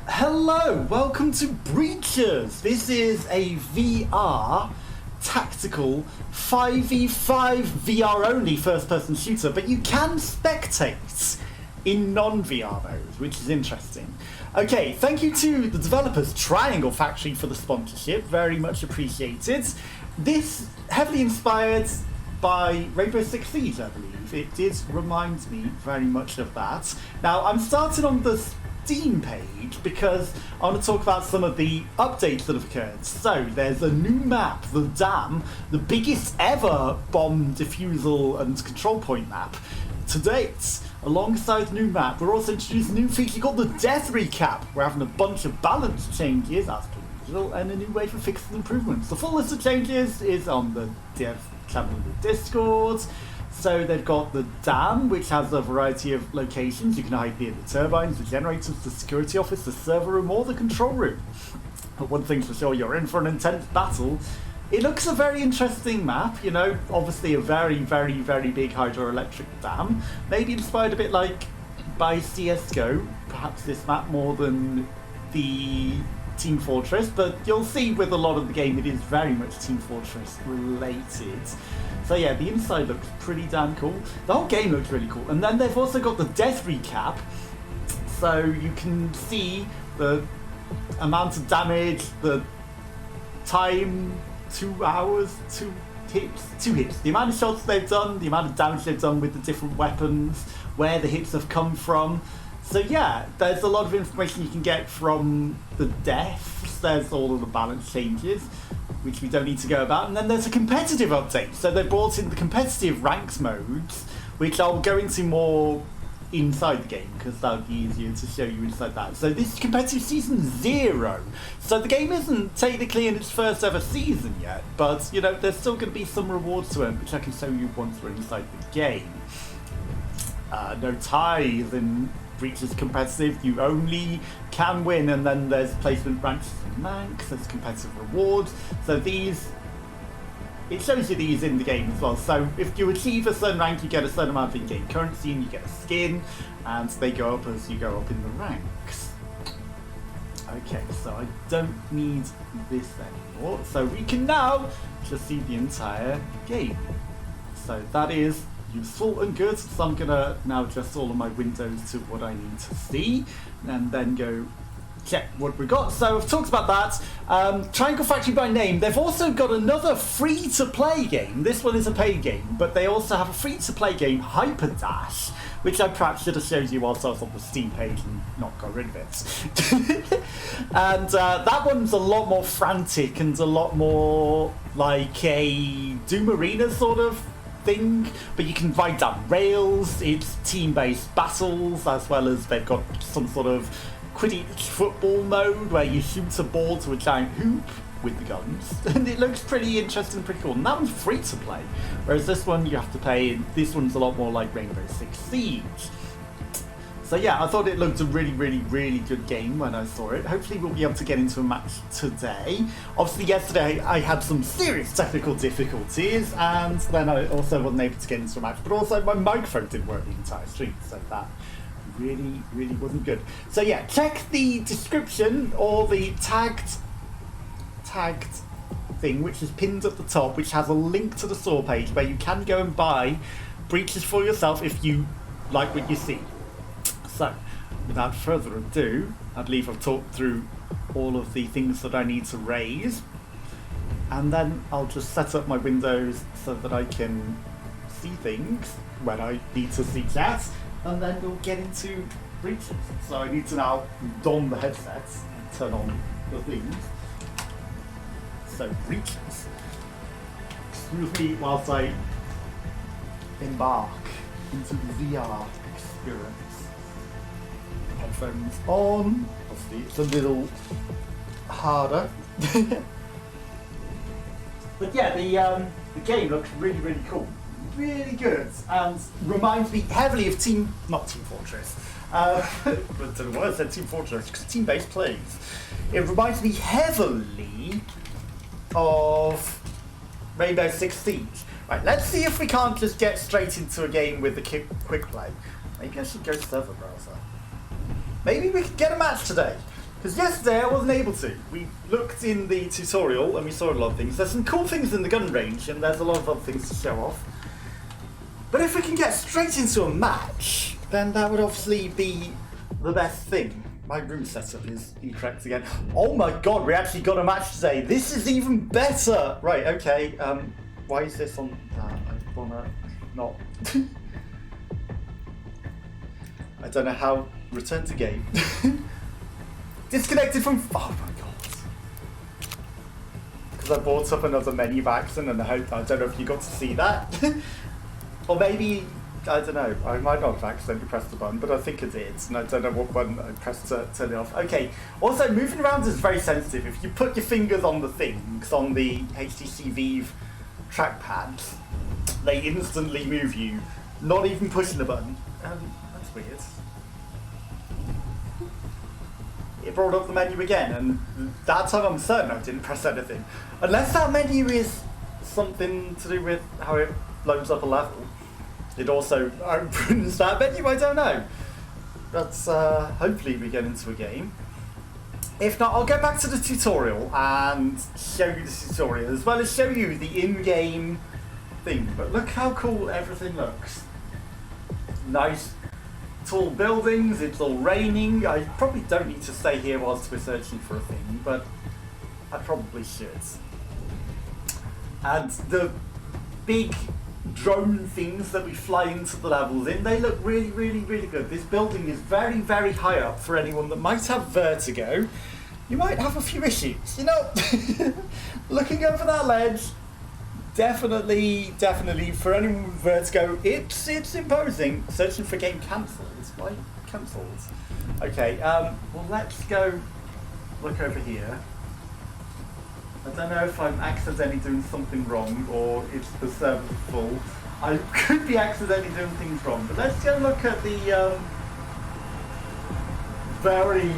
Hello, welcome to Breachers. This is a VR tactical 5v5 VR only first person shooter, but you can spectate in non-VR mode, which is interesting. Okay, thank you to the developers Triangle Factory for the sponsorship, very much appreciated. This heavily inspired by Rainbow Six Siege, I believe. It did remind me very much of that. Now, I'm starting on the Steam page because I want to talk about some of the updates that have occurred. So there's a new map, the Dam, the biggest ever bomb defusal and control point map to date. Alongside the new map, we're also introducing a new feature called the Death Recap. We're having a bunch of balance changes as per usual and a new way for fixes and improvements. The full list of changes is on the dev channel in the Discord. So they've got the dam, which has a variety of locations. You can hide near the turbines, the generators, the security office, the server room, or the control room. But one thing's for sure, you're in for an intense battle. It looks a very interesting map, you know, obviously a very, very, very big hydroelectric dam. Maybe inspired a bit like by CSGO, perhaps this map more than the Team Fortress, but you'll see with a lot of the game it is very much Team Fortress related. So yeah, the inside looks pretty damn cool. The whole game looks really cool. And then they've also got the Death Recap, so you can see the amount of damage, the time, 2 hours, two hits, the amount of shots they've done, the amount of damage they've done with the different weapons, where the hits have come from. So yeah, there's a lot of information you can get from the deaths. There's all of the balance changes, which we don't need to go about. And then there's a competitive update. So they brought in the competitive ranks modes, which I'll go into more inside the game, because that would be easier to show you inside that. So this is competitive season 0. So the game isn't technically in its first ever season yet, but you know, there's still going to be some rewards to earn, which I can show you once we're inside the game. No ties in Breachers competitive, you only can win, and then there's placement ranks and ranks, there's competitive rewards. So these, it shows you these in the game as well. So if you achieve a certain rank, you get a certain amount of in-game currency and you get a skin, and they go up as you go up in the ranks. Okay, so I don't need this anymore, so we can now just see the entire game. So that is useful and good, so I'm gonna now adjust all of my windows to what I need to see and then go check what we got. So I've talked about that. Triangle Factory by name. They've also got another free-to-play game. This one is a paid game, but they also have a free-to-play game, Hyper Dash, which I perhaps should have showed you whilst I was on the Steam page and not got rid of it. And that one's a lot more frantic and a lot more like a Doom Arena sort of thing, but you can ride down rails. It's team-based battles, as well as they've got some sort of Quidditch football mode where you shoot a ball to a giant hoop with the guns, and it looks pretty interesting and pretty cool. And that one's free to play, whereas this one you have to pay, and this one's a lot more like Rainbow Six Siege. So yeah, I thought it looked a really, really, really good game when I saw it. Hopefully we'll be able to get into a match today. Obviously yesterday I had some serious technical difficulties, and then I also wasn't able to get into a match, but also my microphone didn't work the entire stream, so that really, really wasn't good. So yeah, check the description or the tagged thing, which is pinned at the top, which has a link to the store page where you can go and buy Breaches for yourself if you like what you see. So, without further ado, I believe I've talked through all of the things that I need to raise, and then I'll just set up my windows so that I can see things when I need to see chat, and then we'll get into Breaches. So I need to now don the headsets and turn on the things. So Breaches. Excuse me whilst I embark into the VR experience. Headphones on. Obviously it's a little harder. But yeah, the game looks really, really cool. Really good, and reminds me heavily of not Team Fortress. But I don't know why I said Team Fortress, because team-based plays. It reminds me heavily of Rainbow Six Siege. Right, let's see if we can't just get straight into a game with the quick play. Maybe I should go server browser. Maybe we could get a match today. Because yesterday I wasn't able to. We looked in the tutorial and we saw a lot of things. There's some cool things in the gun range and there's a lot of other things to show off. But if we can get straight into a match, then that would obviously be the best thing. My room setup is incorrect again. Oh my god, we actually got a match today. This is even better. Right, okay. Why is this on that? I wanna not. I don't know how. Return to game. Disconnected from. Oh my god. Because I brought up another menu by accident and I don't know if you got to see that. Or maybe, I don't know, I might not have accidentally pressed the button, but I think I did, and I don't know what button I pressed to turn it off. Okay, also moving around is very sensitive. If you put your fingers on the things, on the HTC Vive trackpads, they instantly move you, not even pushing the button. That's weird. It brought up the menu again, and that time I'm certain I didn't press anything. Unless that menu is something to do with how it loads up a level. It also opens that menu, I don't know. But hopefully we get into a game. If not, I'll go back to the tutorial and show you the tutorial, as well as show you the in-game thing. But look how cool everything looks. Nice tall buildings, it's all raining. I probably don't need to stay here whilst we're searching for a thing, but I probably should. And the big drone things that we fly into the levels in, they look really, really, really good. This building is very, very high up for anyone that might have vertigo. You might have a few issues, you know. Looking over that ledge, definitely for anyone with vertigo, it's imposing. Searching for game cancelled. Why cancelled? Okay, well let's go look over here. I don't know if I'm accidentally doing something wrong or it's the server's full. I could be accidentally doing things wrong, but let's go look at the very,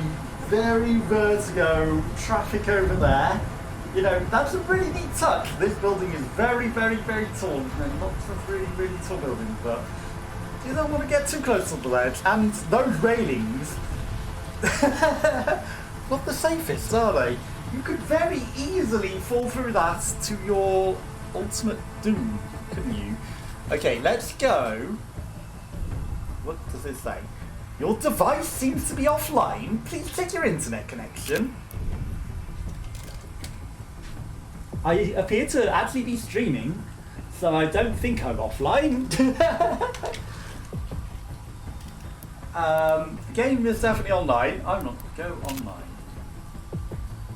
very vertigo traffic over there. You know, that's a really neat touch. This building is very, very, very tall. And lots of really, really tall buildings, but you don't want to get too close to the ledge. And those railings, not the safest, are they? You could very easily fall through that to your ultimate doom, couldn't you? Okay, let's go. What does it say? Your device seems to be offline. Please check your internet connection. I appear to actually be streaming, so I don't think I'm offline. The game is definitely online. I'm not go online.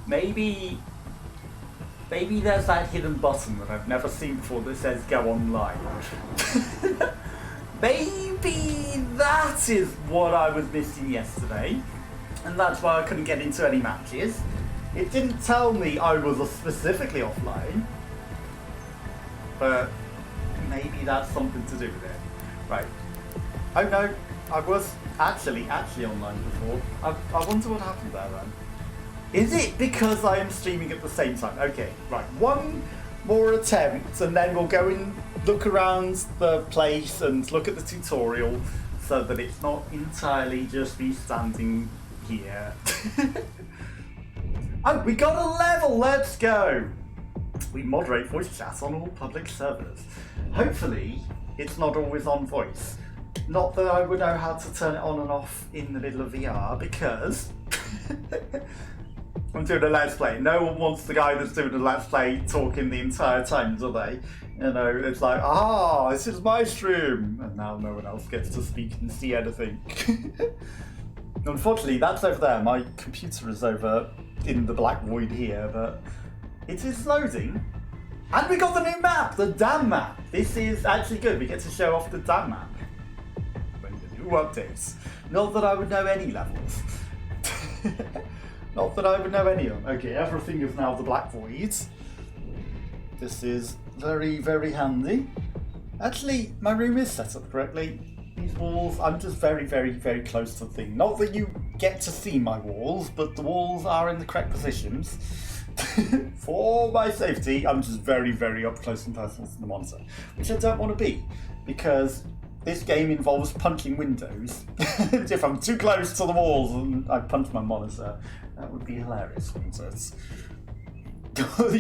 Maybe there's that hidden button that I've never seen before that says go online. Maybe that is what I was missing yesterday, and that's why I couldn't get into any matches. It didn't tell me I was specifically offline, but maybe that's something to do with it. Right. Oh no, I was actually online before. I wonder what happened there then. Is it because I am streaming at the same time? Okay, right. One more attempt and then we'll go and look around the place and look at the tutorial so that it's not entirely just me standing here. Oh, we got a level! Let's go! We moderate voice chat on all public servers. Hopefully, it's not always on voice. Not that I would know how to turn it on and off in the middle of VR, because I'm doing a Let's Play. No one wants the guy that's doing a Let's Play talking the entire time, do they? You know, it's like, this is my stream! And now no one else gets to speak and see anything. Unfortunately, that's over there. My computer is over in the black void here, but it is loading. And we got the new map, the dam map. This is actually good. We get to show off the dam map when the new updates. Not that I would know any levels. Not that I would know any of them. Okay, everything is now the black void. This is very, very handy. Actually, my room is set up correctly. These walls, I'm just very, very, very close to the thing. Not that you get to see my walls, but the walls are in the correct positions. For my safety, I'm just very, very up close and personal to the monitor. Which I don't want to be, because this game involves punching windows. If I'm too close to the walls and I punch my monitor, that would be hilarious, wouldn't it?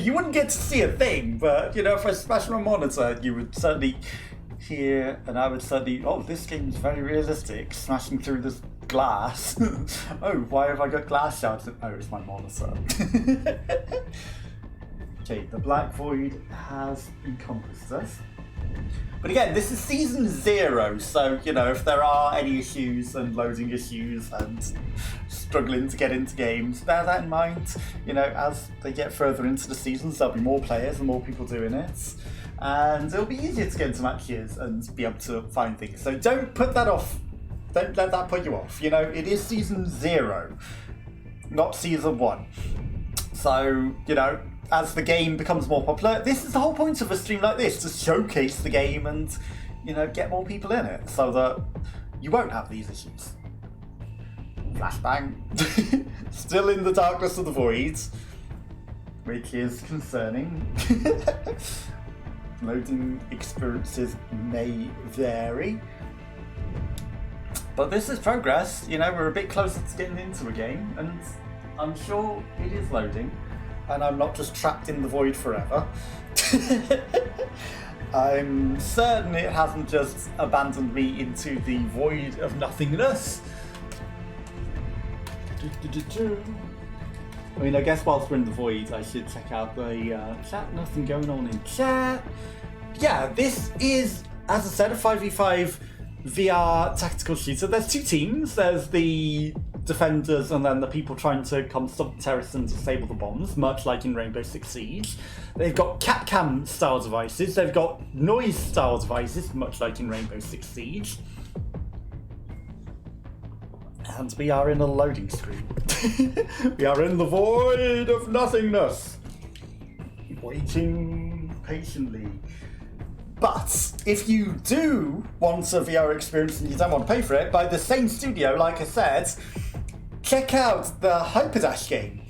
You wouldn't get to see a thing, but if I smash my monitor, you would certainly hear, and I would certainly, oh, this game's very realistic, smashing through this glass. Oh, why have I got glass shards? Oh, it's my monitor. Okay, the Black Void has encompassed us. But again, this is season 0, so, if there are any issues and loading issues and struggling to get into games, bear that in mind. As they get further into the seasons, there'll be more players and more people doing it. And it'll be easier to get into matches and be able to find things. So don't put that off. Don't let that put you off. It is season 0, not season 1. So, as the game becomes more popular, this is the whole point of a stream like this, to showcase the game and, get more people in it, so that you won't have these issues. Flashbang. Still in the darkness of the void, which is concerning. Loading experiences may vary. But this is progress, we're a bit closer to getting into a game, and I'm sure it is loading. And I'm not just trapped in the void forever. I'm certain it hasn't just abandoned me into the void of nothingness. I mean, I guess whilst we're in the void, I should check out the chat. Nothing going on in chat. Yeah, this is, as I said, a 5v5 VR tactical shooter. There's 2 teams. There's the defenders and then the people trying to come stop the terrorists and disable the bombs, much like in Rainbow Six Siege. They've got Capcam style devices. They've got noise style devices, much like in Rainbow Six Siege. And we are in a loading screen. We are in the void of nothingness, waiting patiently. But if you do want a VR experience and you don't want to pay for it, by the same studio, like I said, check out the Hyperdash game.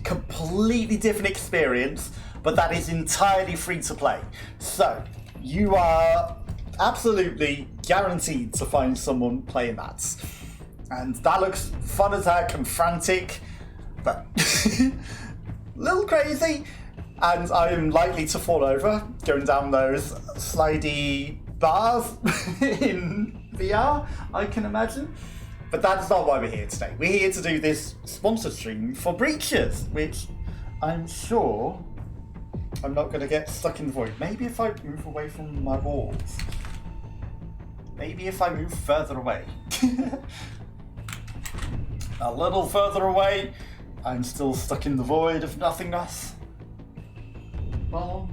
Completely different experience, but that is entirely free to play. So you are absolutely guaranteed to find someone playing that. And that looks fun as heck and frantic, but a little crazy. And I am likely to fall over going down those slidey bars in VR, I can imagine. But that's not why we're here today. We're here to do this sponsored stream for Breachers, which I'm sure I'm not going to get stuck in the void. Maybe if I move away from my walls. Maybe if I move further away. A little further away, I'm still stuck in the void of nothingness. I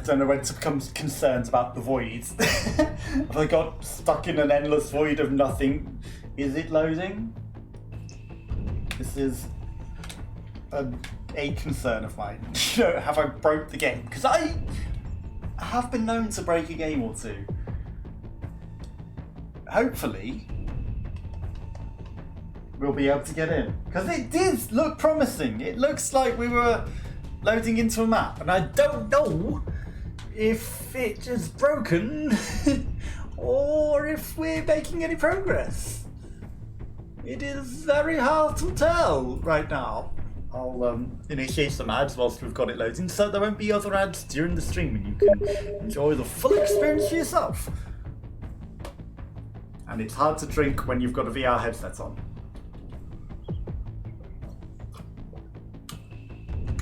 don't know when to become concerned about the void. Have I got stuck in an endless void of nothing? Is it loading? This is a concern of mine. Have I broke the game? Because I have been known to break a game or two. Hopefully we'll be able to get in. Because it did look promising. It looks like we were loading into a map. And I don't know if it's just broken or if we're making any progress. It is very hard to tell right now. I'll initiate some ads whilst we've got it loading, so there won't be other ads during the stream and you can enjoy the full experience for yourself. And it's hard to drink when you've got a VR headset on.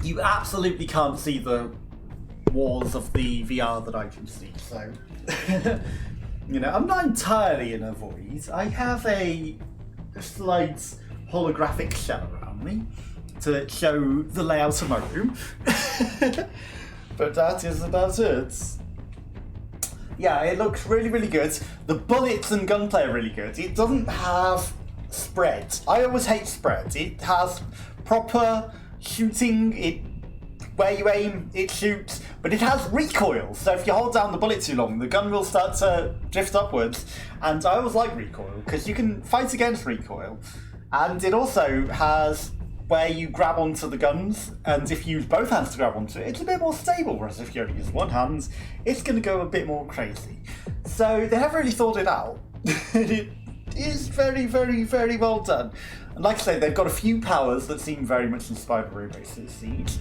You absolutely can't see the walls of the VR that I can see, so I'm not entirely in a void. I have a slight holographic shell around me to show the layout of my room. But that is about it. Yeah, it looks really, really good. The bullets and gunplay are really good. It doesn't have spread. I always hate spread. It has proper shooting. Where you aim, it shoots, but it has recoil. So if you hold down the bullet too long, the gun will start to drift upwards. And I always like recoil because you can fight against recoil. And it also has where you grab onto the guns, and if you use both hands to grab onto it, it's a bit more stable, whereas if you only use one hand, it's going to go a bit more crazy. So they have really thought it out. It is very, very, very well done. And like I say, they've got a few powers that seem very much inspired by Rainbow Siege.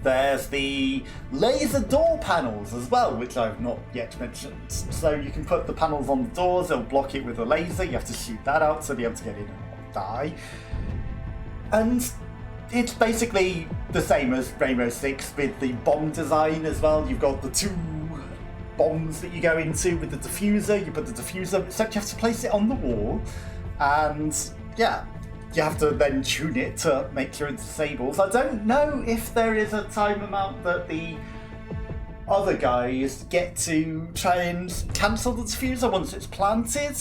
There's the laser door panels as well, which I've not yet mentioned. So you can put the panels on the doors, they'll block it with a laser, you have to shoot that out to be able to get in and die. And it's basically the same as Rainbow Six with the bomb design as well. You've got the two bombs that you go into with the diffuser. You put the diffuser, except you have to place it on the wall. And yeah, you have to then tune it to make sure it disables. I don't know if there is a time amount that the other guys get to try and cancel the diffuser once it's planted.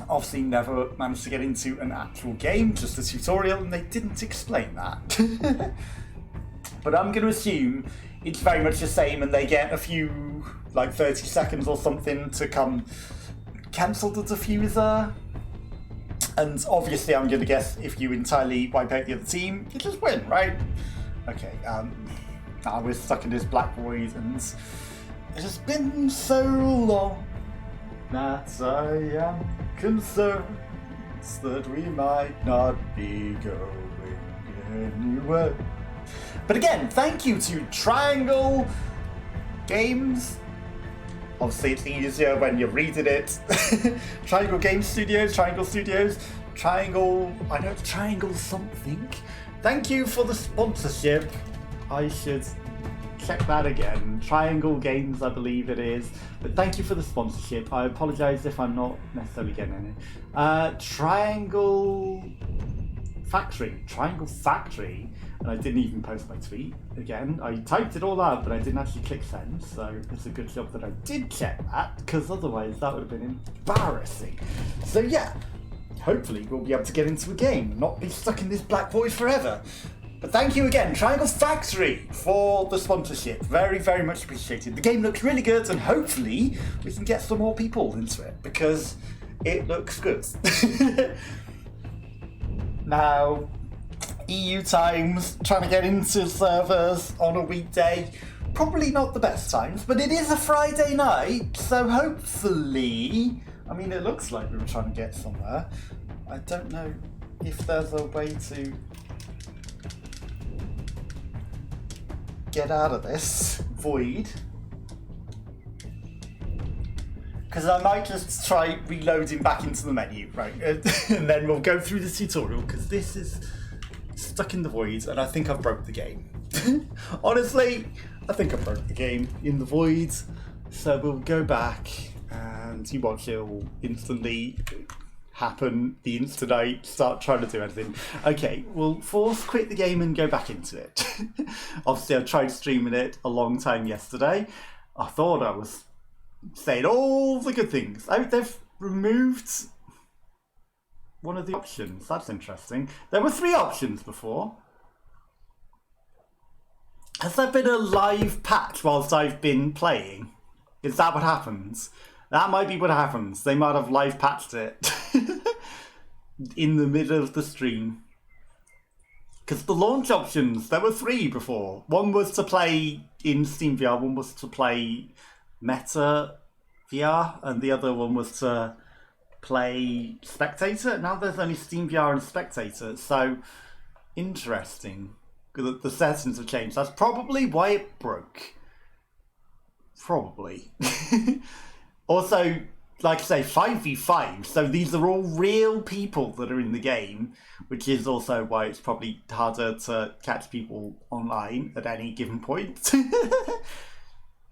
Obviously never managed to get into an actual game, just a tutorial, and they didn't explain that. But I'm going to assume it's very much the same and they get a few, like 30 seconds or something to come cancel the diffuser. And obviously I'm going to guess if you entirely wipe out the other team, you just win, right? Okay, now we're stuck in this black void and it has been so long that I am concerned that we might not be going anywhere. But again, thank you to Triangle Games. Obviously it's easier when you're reading it. Triangle Game Studios, Triangle Studios, Triangle, I know it's Triangle something. Thank you for the sponsorship. I should check that again. Triangle Games, I believe it is. But thank you for the sponsorship. I apologise if I'm not necessarily getting it. Triangle Factory. And I didn't even post my tweet again. I typed it all out, but I didn't actually click send. So it's a good job that I did check that, because otherwise that would have been embarrassing. So yeah, hopefully we'll be able to get into a game and not be stuck in this black void forever. But thank you again, Triangle Factory, for the sponsorship. Very, very much appreciated. The game looks really good, and hopefully we can get some more people into it, because it looks good. Now, EU times, trying to get into servers on a weekday, probably not the best times, but it is a Friday night, so hopefully, I mean, it looks like we were trying to get somewhere. I don't know if there's a way to get out of this void, because I might just try reloading back into the menu, right? And then we'll go through the tutorial, because this is stuck in the void, and I think I've broke the game. Honestly, I think I broke the game in the void. So we'll go back and you watch it all instantly happen the instant I start trying to do anything. Okay, we'll force quit the game and go back into it. Obviously I tried streaming it a long time yesterday. I thought I was saying all the good things. Oh, they've removed one of the options. That's interesting. There were 3 options before. Has there been a live patch whilst I've been playing? Is that what happens? That might be what happens. They might have live patched it in the middle of the stream. Because the launch options, there were 3 before. One was to play in Steam VR, one was to play Meta VR, and the other one was to play Spectator. Now there's only Steam VR and Spectator, so interesting. The settings have changed. That's probably why it broke. Probably. Also, like I say, 5v5, so these are all real people that are in the game, which is also why it's probably harder to catch people online at any given point.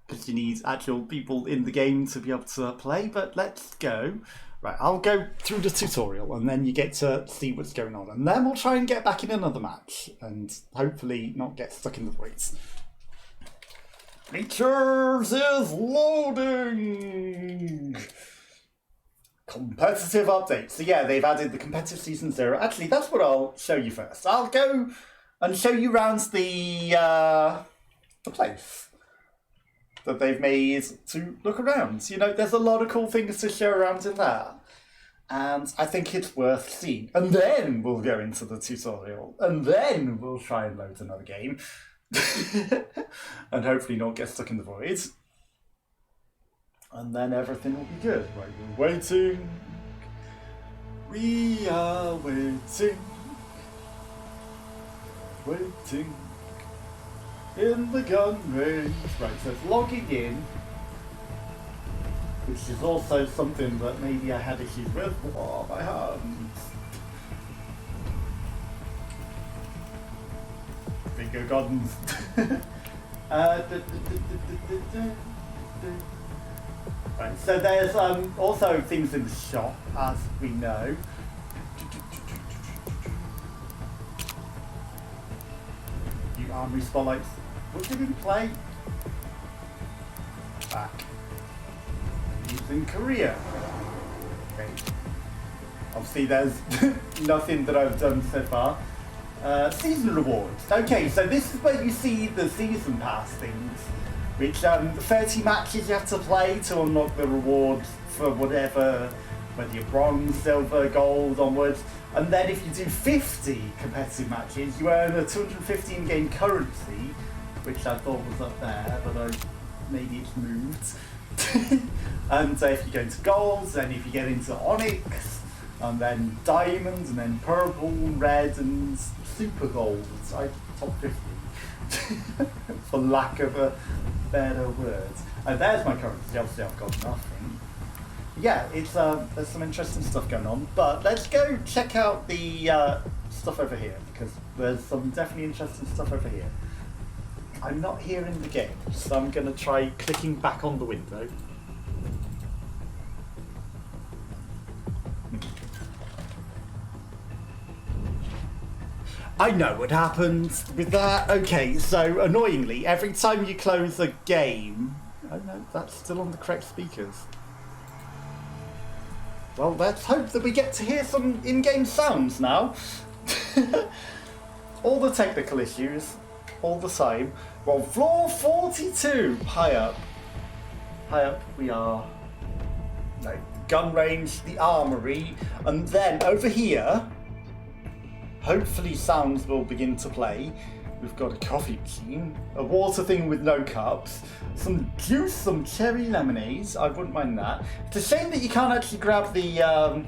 Because you need actual people in the game to be able to play, but let's go. Right, I'll go through the tutorial and then you get to see what's going on. And then we'll try and get back in another match and hopefully not get stuck in the voids. Features is loading! Competitive update. So yeah, they've added the competitive season 0. Actually, that's what I'll show you first. I'll go and show you around the place that they've made to look around. You know, there's a lot of cool things to show around in there. And I think it's worth seeing. And then we'll go into the tutorial. And then we'll try and load another game. And hopefully not get stuck in the void. And then everything will be good. Right, we're waiting. We are waiting. Waiting. In the gun range. Right, so it's logging in. Which is also something that maybe I had issues with. Oh, my hands. Finger guns. Right, so there's also things in the shop, as we know. New armory spotlights. What did we play? Back. In Korea. Okay. Obviously there's nothing that I've done so far. Season rewards. Okay, so this is where you see the season pass things, which 30 matches you have to play to unlock the rewards for whatever, whether you're bronze, silver, gold, onwards. And then if you do 50 competitive matches, you earn a 250 in-game currency, which I thought was up there, but maybe it's moved. And if you go into golds, then if you get into onyx, and then diamonds, and then purple, red, and super golds, top 50, for lack of a better word. And there's my currency. Obviously, I've got nothing. Yeah, it's there's some interesting stuff going on. But let's go check out the stuff over here, because there's some definitely interesting stuff over here. I'm not here in the game, so I'm going to try clicking back on the window. I know what happens with that. Okay, so annoyingly, every time you close a game... Oh no, that's still on the correct speakers. Well, let's hope that we get to hear some in-game sounds now. All the technical issues, all the same. Well, floor 42, high up. High up we are. No, gun range, the armory, and then over here, hopefully sounds will begin to play. We've got a coffee machine, a water thing with no cups, some juice, some cherry lemonades. I wouldn't mind that. It's a shame that you can't actually grab the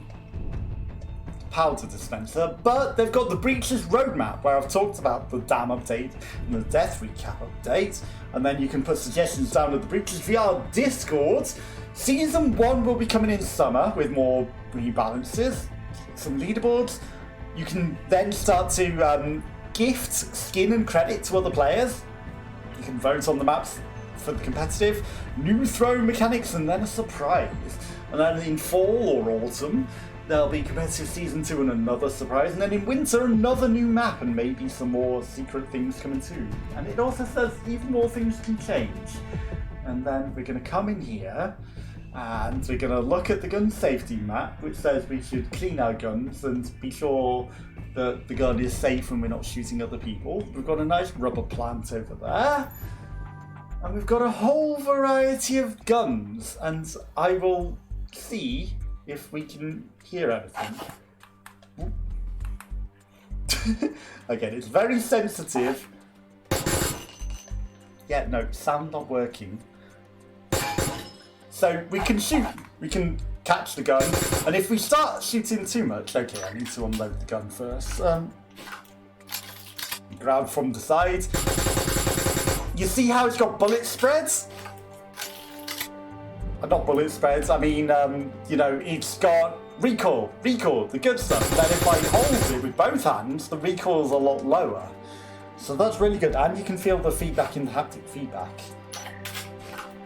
powder dispenser, but they've got the Breaches roadmap where I've talked about the dam update and the death recap update, and then you can put suggestions down at the Breaches VR Discord. Season 1 will be coming in summer with more rebalances, some leaderboards. You can then start to gift skin and credit to other players. You can vote on the maps for the competitive, new throw mechanics, and then a surprise. And then in fall or autumn, there'll be competitive season 2 and another surprise. And then in winter, another new map and maybe some more secret things coming too. And it also says even more things can change. And then we're going to come in here and we're going to look at the gun safety map, which says we should clean our guns and be sure that the gun is safe and we're not shooting other people. We've got a nice rubber plant over there. And we've got a whole variety of guns. And I will see if we can hear anything. Again, it's very sensitive. Yeah, no, sound not working. So we can shoot, we can catch the gun, and if we start shooting too much, okay, I need to unload the gun first. Grab from the side. You see how it's got bullet spreads? Not bullet spreads, I mean, you know, it's got recoil, the good stuff. Then if I hold it with both hands, the recoil's a lot lower. So that's really good, and you can feel the feedback in the haptic feedback.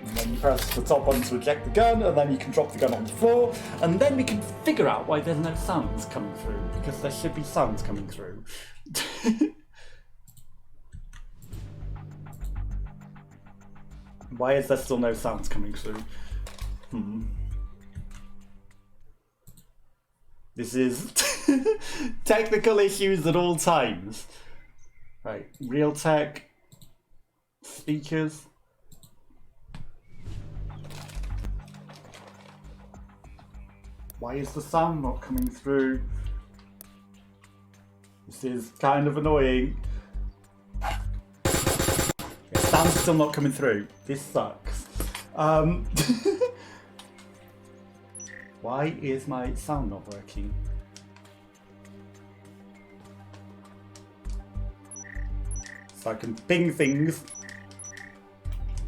And then you press the top button to eject the gun, and then you can drop the gun on the floor, and then we can figure out why there's no sounds coming through, because there should be sounds coming through. Why is there still no sounds coming through? This is technical issues at all times. Right, real tech, speakers. Why is the sound not coming through? This is kind of annoying. The sound's still not coming through. This sucks. Why is my sound not working? So I can ping things.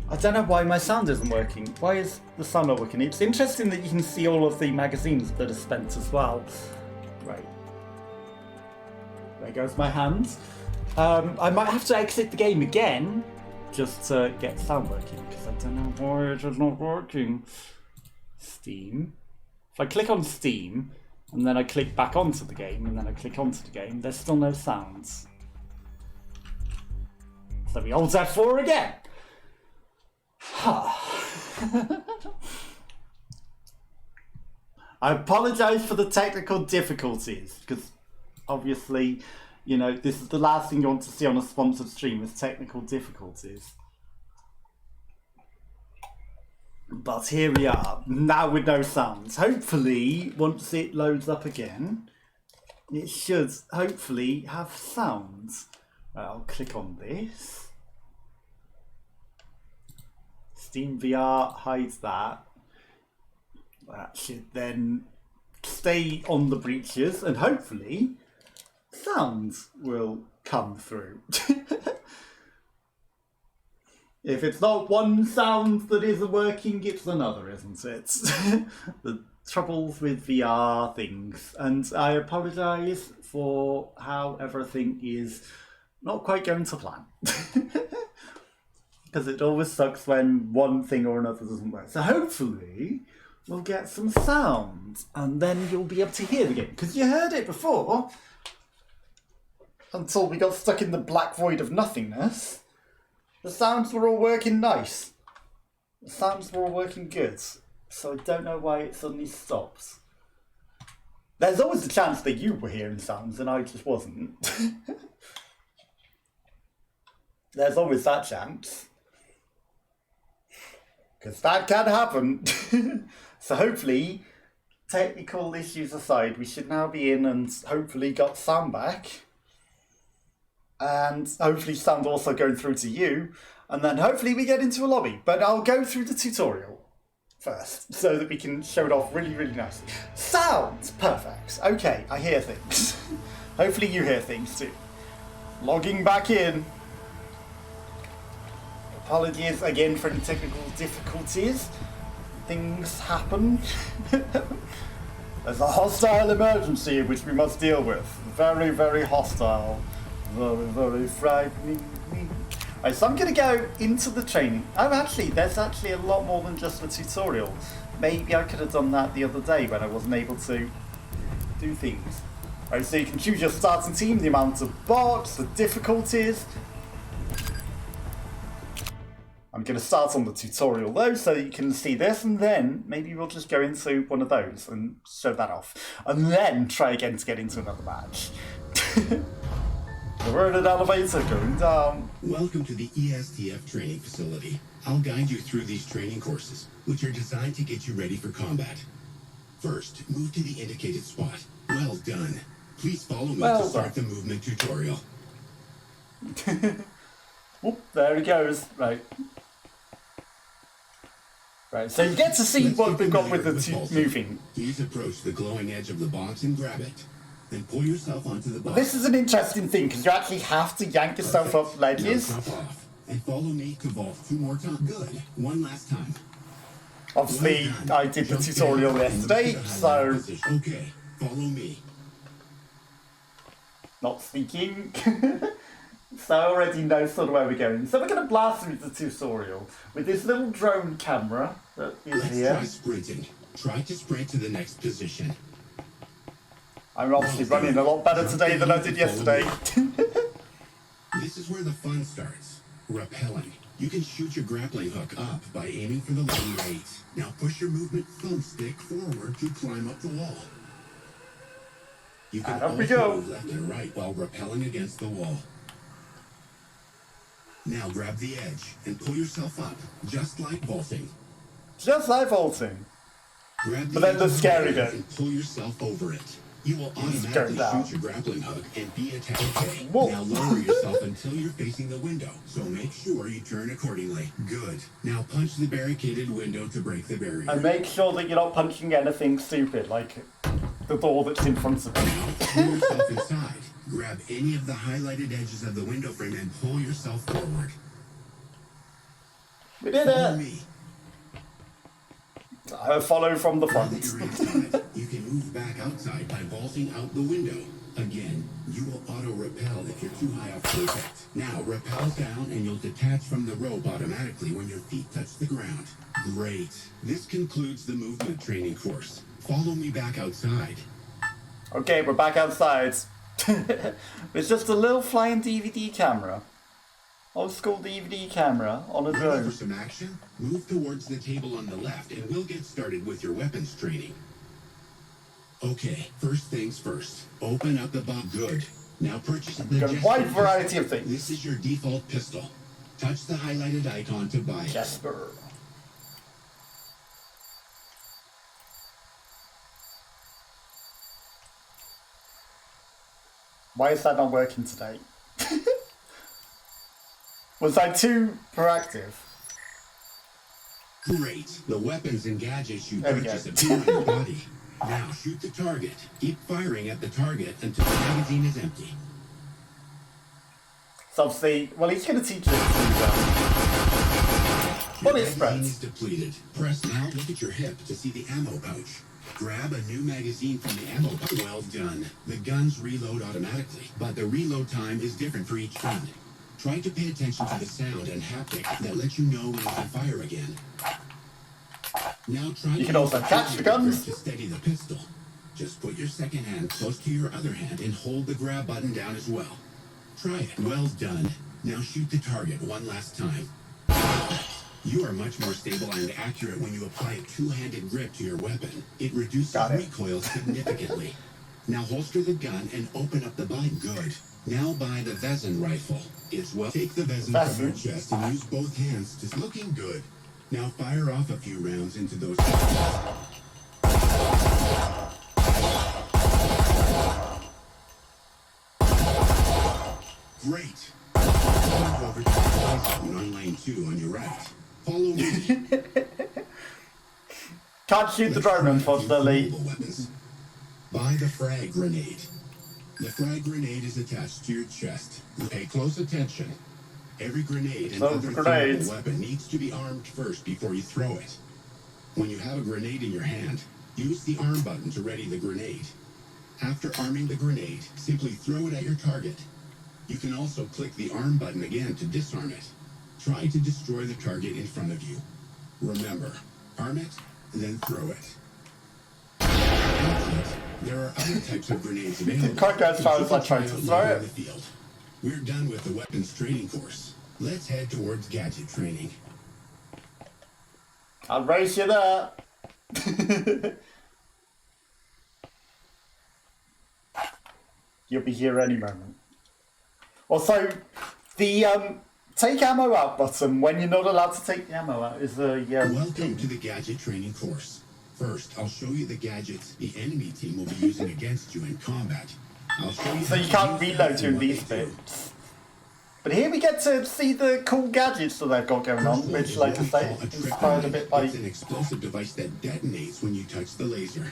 I don't know why my sound isn't working. Why is the sound not working? It's interesting that you can see all of the magazines that are spent as well. Right. There goes my hands. I might have to exit the game again just to get sound working because I don't know why it is not working. Steam. If I click on Steam and then I click back onto the game and then I click onto the game, there's still no sounds. So we Alt F4 again. I apologise for the technical difficulties because obviously, you know, this is the last thing you want to see on a sponsored stream is technical difficulties. But here we are, now with no sounds. Hopefully, once it loads up again, it should hopefully have sounds. Right, I'll click on this. Steam VR hides that. That should then stay on the breaches and hopefully sounds will come through. If it's not one sound that isn't working, it's another, isn't it? The troubles with VR things. And I apologise for how everything is not quite going to plan. Because it always sucks when one thing or another doesn't work. So hopefully we'll get some sound and then you'll be able to hear the game. Because you heard it before until we got stuck in the black void of nothingness. The sounds were all working nice. The sounds were all working good. So I don't know why it suddenly stopped. There's always the chance that you were hearing sounds and I just wasn't. There's always that chance. Because that can happen. So hopefully, technical issues aside, we should now be in and hopefully got sound back. And hopefully sound also going through to you. And then hopefully we get into a lobby. But I'll go through the tutorial first so that we can show it off really, really nicely. Sounds perfect. Okay, I hear things. Hopefully you hear things too. Logging back in. Apologies again for any technical difficulties. Things happen. There's a hostile emergency which we must deal with. Very, very hostile. Very, very frightening. Right, so I'm going to go into the training. Oh, actually, there's actually a lot more than just the tutorial. Maybe I could have done that the other day when I wasn't able to do things. Right, so you can choose your starting team, the amount of bots, the difficulties. I'm going to start on the tutorial though, so you can see this, and then maybe we'll just go into one of those and show that off. And then try again to get into another match. We're in an elevator going down. Welcome to the ESTF training facility. I'll guide you through these training courses, which are designed to get you ready for combat. First, move to the indicated spot. Well done. Please follow me to start the movement tutorial. Oop, there he goes. Right. Right, so you get to see what we've got with the moving. Please approach the glowing edge of the box and grab it. Then pull yourself onto the box. This is an interesting thing because you actually have to yank yourself up ledges. Now drop off and follow me to vault 2 more times. Good. One last time. Obviously, I did the tutorial yesterday, so okay, follow me. Not speaking. So I already know sort of where we're going. So we're going to blast through the tutorial with this little drone camera that is here. Let's try sprinting. Try to sprint to the next position. I'm obviously running a lot better today than I did yesterday. This is where the fun starts. Rappelling. You can shoot your grappling hook up by aiming for the leading weight. Now push your movement thumbstick forward to climb up the wall. You can also move left and right while rappelling against the wall. Now grab the edge and pull yourself up, just like vaulting. Just like vaulting. Grab the But then edge the of scary wire bit. and pull yourself over it. You will going automatically down. shoot your grappling hook and be attacked. Okay, Whoa. now lower yourself until you're facing the window, so make sure you turn accordingly. Good. Now punch the barricaded window to break the barrier. And make sure that you're not punching anything stupid, like the door that's in front of you. Now pull yourself inside. Grab any of the highlighted edges of the window frame and pull yourself forward. We did Follow it! me. Follow from the Now front. that you're inside, you can move back outside by vaulting out the window. Again, you will auto-repel if you're too high off perfect. Now, rappel down and you'll detach from the rope automatically when your feet touch the ground. Great. This concludes the movement training course. Follow me back outside. Okay, we're back outside. It's just a little flying DVD camera. Old school DVD camera on a Ready drone. for some action? Move towards the table on the left and we'll get started with your weapons training. Okay, first things first. Open up the box. Good. Now purchase the Got a Jesper wide pistol. variety of things. This is your default pistol. Touch the highlighted icon to buy it. Jesper. Why is that not working today? Was I too proactive? Great. The weapons and gadgets you There we purchase go. appear on your body. Now shoot the target. Keep firing at the target until the magazine is empty. So obviously, well, he's going to teach us to Your bullet magazine spreads. is depleted. Press now. Look at your hip to see the ammo pouch. Grab a new magazine from the ammo pouch. Well done. The guns reload automatically, but the reload time is different for each gun. Try to pay attention to the sound and haptic that lets you know when you can fire again. Now try You to can also use catch the trigger grip guns. to steady the pistol. Just put your second hand close to your other hand and hold the grab button down as well. Try it. Well done. Now shoot the target one last time. You are much more stable and accurate when you apply a two-handed grip to your weapon. It reduces Got it. recoil significantly. Now holster the gun and open up the buy. Good. Now buy the Vezin rifle. It's well. Take the Vezin from your chest and use both hands to. Looking good. Now fire off a few rounds into those. Great. Move over to the play zone on lane 2 on your right. Follow me. Can't shoot the Let's drone, try a few unfortunately. mobile weapons. Buy the frag grenade. The frag grenade is attached to your chest. Pay close attention. Every grenade and So other the grenades. throwable weapon needs to be armed first before you throw it. When you have a grenade in your hand, use the arm button to ready the grenade. After arming the grenade, simply throw it at your target. You can also click the arm button again to disarm it. Try to destroy the target in front of you. Remember, arm it, then throw it. There are other types of grenades available. Can't go as far which as you I can tried try to out throw later it. in the field. We're done with the weapons training course. Let's head towards gadget training. I'll race you there. You'll be here any moment. Also, the take ammo out button when you're not allowed to take the ammo out is a Welcome to the gadget training course. First, I'll show you the gadgets the enemy team will be using against you in combat. I'll show you so how you to can't use them reload and to what these they do. bits. But here we get to see the cool gadgets that they've got going on, First one which, is like what I we say, call a trip inspired a grenade. bit by It's an explosive device that detonates when you touch the laser.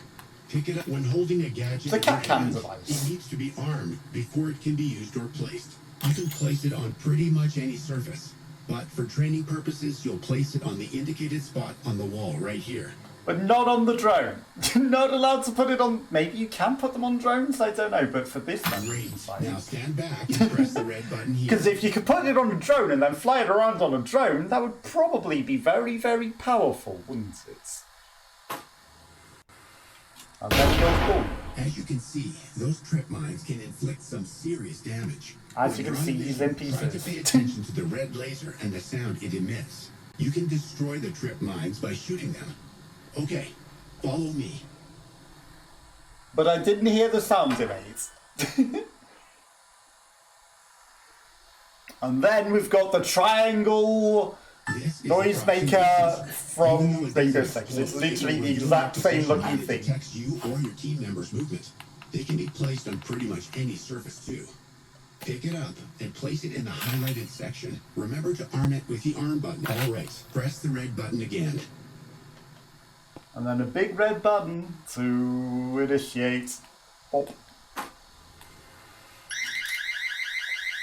Pick it up when holding a gadget. The in your cat cam hand. device. It needs to be armed before it can be used or placed. You can place it on pretty much any surface, but for training purposes, you'll place it on the indicated spot on the wall right here. but not on the drone. You're not allowed to put it on. Maybe you can put them on drones. I don't know. But for this Great. Now stand back and press the red button here. because if you could put it on a drone and then fly it around on a drone, that would probably be very, very powerful, wouldn't it? And then go cool. As you can see, those trip mines can inflict some serious damage. As When you can you're on see, a he's mission, in try to pieces. pay attention to the red laser and the sound it emits. You can destroy the trip mines by shooting them. Okay, follow me. But I didn't hear the sound it made. And then we've got the triangle This is Noise approximately maker sensor. Even though from it Rainbow doesn't Six. It's explode, literally it will the reveal exact a same position looking that thing. detects you or your team members' movement. They can be placed on pretty much any surface too. Pick it up and place it in the highlighted section. Remember to arm it with the arm button. All right, press the red button again. And then a big red button to initiate. Pop.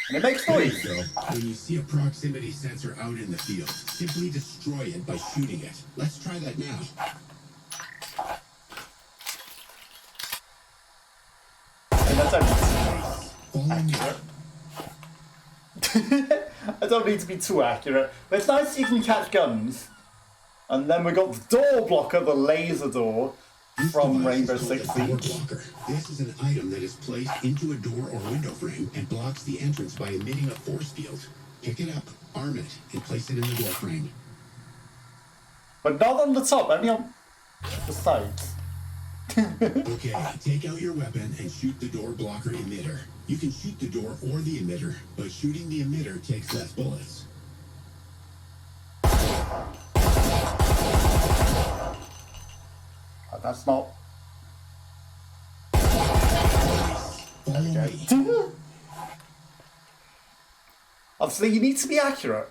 And it makes There noise. you go. When you see a proximity sensor out in the field, simply destroy it by shooting it. Let's try that now. And that's Follow me. accurate. I don't need to be too accurate, but it's nice you can catch guns. And then we got the door blocker, the laser door, This from device Rainbow is called Six a door Siege. blocker. This is an item that is placed into a door or window frame and blocks the entrance by emitting a force field. Pick it up, arm it, and place it in the door frame. But not on the top, only on the sides. Okay, take out your weapon and shoot the door blocker emitter. You can shoot the door or the emitter, but shooting the emitter takes less bullets. But that's not. Follow me. Obviously, you need to be accurate.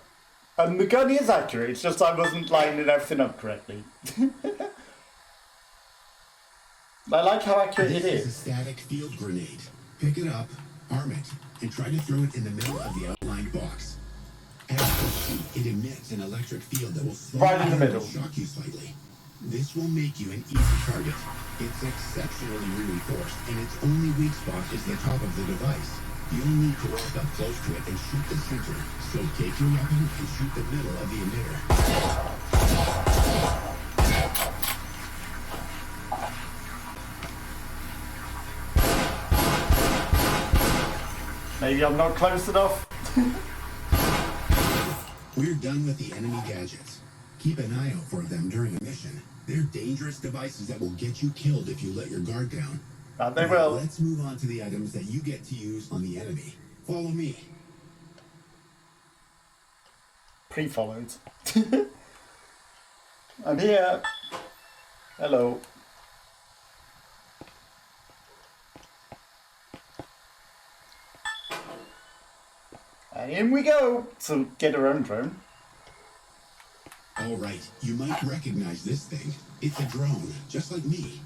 And the gun is accurate, it's just I wasn't lining everything up correctly. I like how accurate it This is a is. static field grenade. Pick it up, arm it, and try to throw it in the middle of the outlined box. As you shoot, it emits an electric field that will slow Right in the down middle. and shock you slightly. This will make you an easy target. It's exceptionally reinforced, and its only weak spot is the top of the device. You'll need to walk up close to it and shoot the center. So take your weapon and shoot the middle of the emitter. Maybe I'm not close enough. We're done with the enemy gadgets. Keep an eye out for them during a mission. They're dangerous devices that will get you killed if you let your guard down. They Now, will. let's move on to the items that you get to use on the enemy. Follow me. Pre-followed. I'm here. Hello. And in we go to get our own drone. All right, you might recognize this thing. It's a drone, just like me.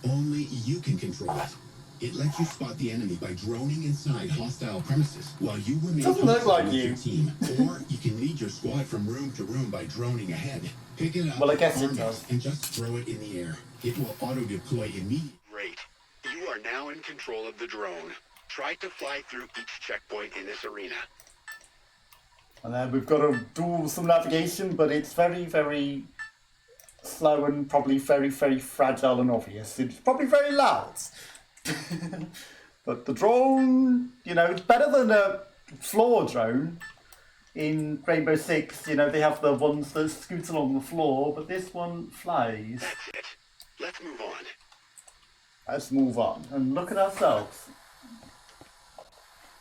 Only you can control it. It lets you spot the enemy by droning inside hostile premises while you remain Doesn't look outside like with you. your team. Or you can lead your squad from room to room by droning ahead. Pick it up, Well, I guess it arm does. and just throw it in the air. It will auto-deploy immediately. Great. You are now in control of the drone. Try to fly through each checkpoint in this arena. And then we've got to do some navigation, but it's very, very slow and probably very, very fragile and obvious. It's probably very loud. But the drone, you know, it's better than a floor drone. In Rainbow Six, you know, they have the ones that scoot along the floor, but this one flies. That's it. Let's move on. Let's move on and look at ourselves.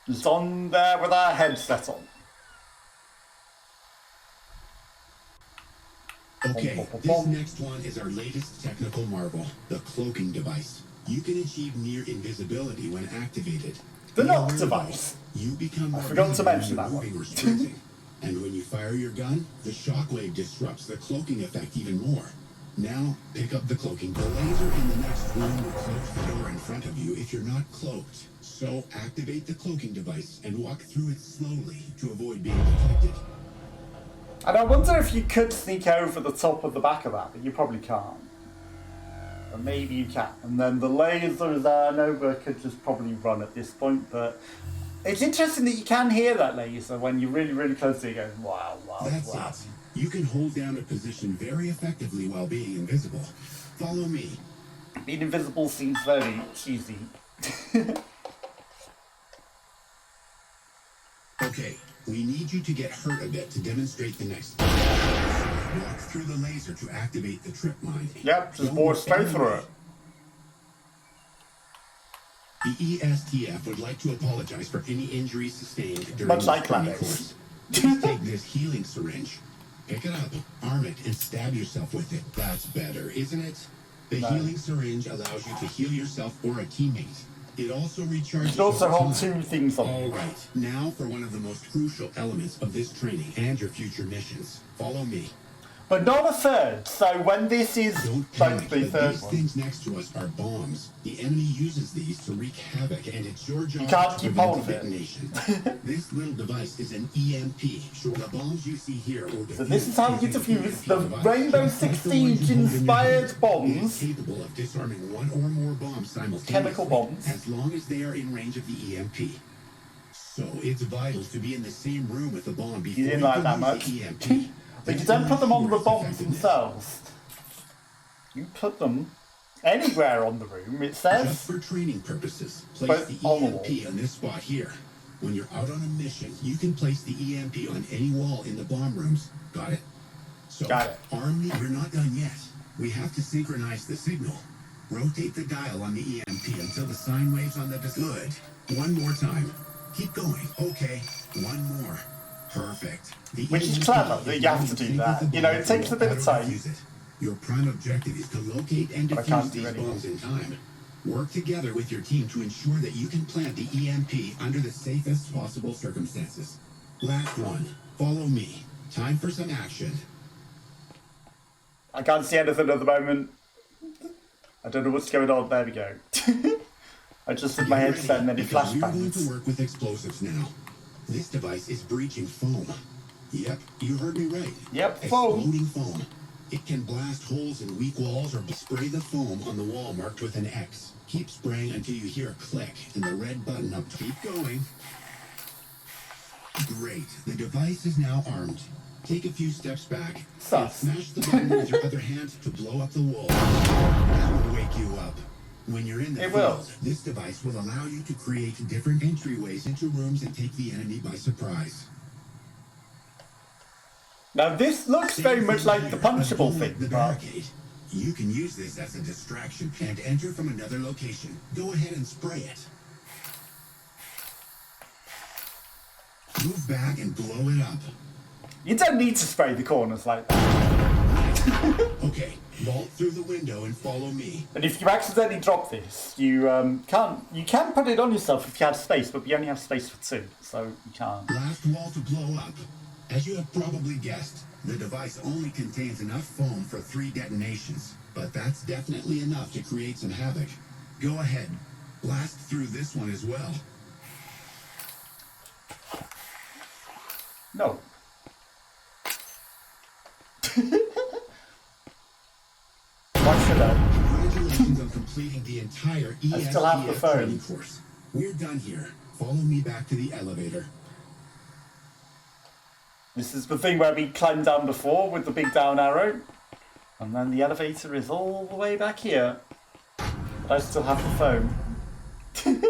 Just on there with our headset on. Okay, this next one is our latest technical marvel, the cloaking device. You can achieve near invisibility when activated. The Be knock aware of device. this. You become more forgot to visible mention when that you're one. moving or sprinting. And when you fire your gun, the shockwave disrupts the cloaking effect even more. Now, pick up the cloaking. The laser in the next room will close the door in front of you if you're not cloaked. So activate the cloaking device and walk through it slowly to avoid being detected. And I wonder if you could sneak over the top of the back of that, but you probably can't. Or maybe you can. And then the lasers, Nova could just probably run at this point, but it's interesting that you can hear that laser when you're really, really close to it going, wow, wow, That's wow. it. You can hold down a position very effectively while being invisible. Follow me. Being invisible seems very cheesy. Okay, we need you to get hurt a bit to demonstrate the next step. Walk through the laser to activate the trip mine. Yep, just Don't bore look straight any through way. it. The ESTF would like to apologize for any injuries sustained during Much this like training Lennox. course. Please take this healing syringe. Pick it up, arm it, and stab yourself with it. That's better, isn't it? The healing syringe allows you to heal yourself or a teammate. It also recharges. You can also over hold time. 2 things on. All right, now for one of the most crucial elements of this training and your future missions. Follow me. But not a third, so when this is Don't going panic, to be but third these one. things next to us are bombs. The enemy uses these to wreak havoc, and it's your job can't to keep prevent hold of the it. detonation. This little device is an EMP. Sure, the bombs you see here will So this is how you defuse the EMP Rainbow device. Six Just like the ones Siege you hold in your hand. inspired bombs. It's capable of disarming one or more bombs simultaneously. Chemical bombs. As long as they are in range of the EMP. So it's vital to be in the same room with the bomb before You didn't you like can that use much. the EMP. But you That's don't when put them on hear the its bombs effectiveness. themselves. You put them anywhere on the room, it Just says. for training purposes, place But the on the EMP on this spot here. When you're out on a mission, you can place the EMP on any wall in the bomb rooms. Got it? So, Got it. arm the... We're not done yet. We have to synchronize the signal. Rotate the dial on the EMP until the sine waves on the... Good. One more time. Keep going. Okay. One more. Perfect. The Which is EMP clever that you have to in do sync that. with the You know, bomb it takes a bit of and will time. auto-defuse it. Your prime objective is to locate and But I defuse can't do these anything. bombs in time. Work together with your team to ensure that you can plant the EMP under the safest possible circumstances. Last one. Follow me. Time for some action. I can't see anything at the moment. I don't know what's going on. There we go. I just did my Get headset and then ready, it because we're going to flashbangs. work with explosives now. This device is breaching foam. Yep, you heard me right. Yep, foam. Exploding foam. It can blast holes in weak walls or spray the foam on the wall marked with an X. Keep spraying until you hear a click and the red button up. Keep going. Great. The device is now armed. Take a few steps back and Sus. smash the button with your other hand to blow up the wall. That will wake you up. When you're in the It will. field, this device will allow you to create different entryways into rooms and take the enemy by surprise. Now this looks very much like the punchable thing, The but barricade. You can use this as a distraction and enter from another location. Go ahead and spray it. Move back and blow it up. you don't need to spray the corners like that. Okay, vault through the window and follow me. And if you accidentally drop this, you can put it on yourself if you have space, but we only have space for 2, so you can't. Last wall to blow up. As you have probably guessed, the device only contains enough foam for 3 detonations, but that's definitely enough to create some havoc. Go ahead, blast through this one as well. No. Why should I? Congratulations on completing the entire I still have the ESPF phone. training course. We're done here. Follow me back to the elevator. This is the thing where we climbed down before with the big down arrow. And then the elevator is all the way back here. But I still have the phone.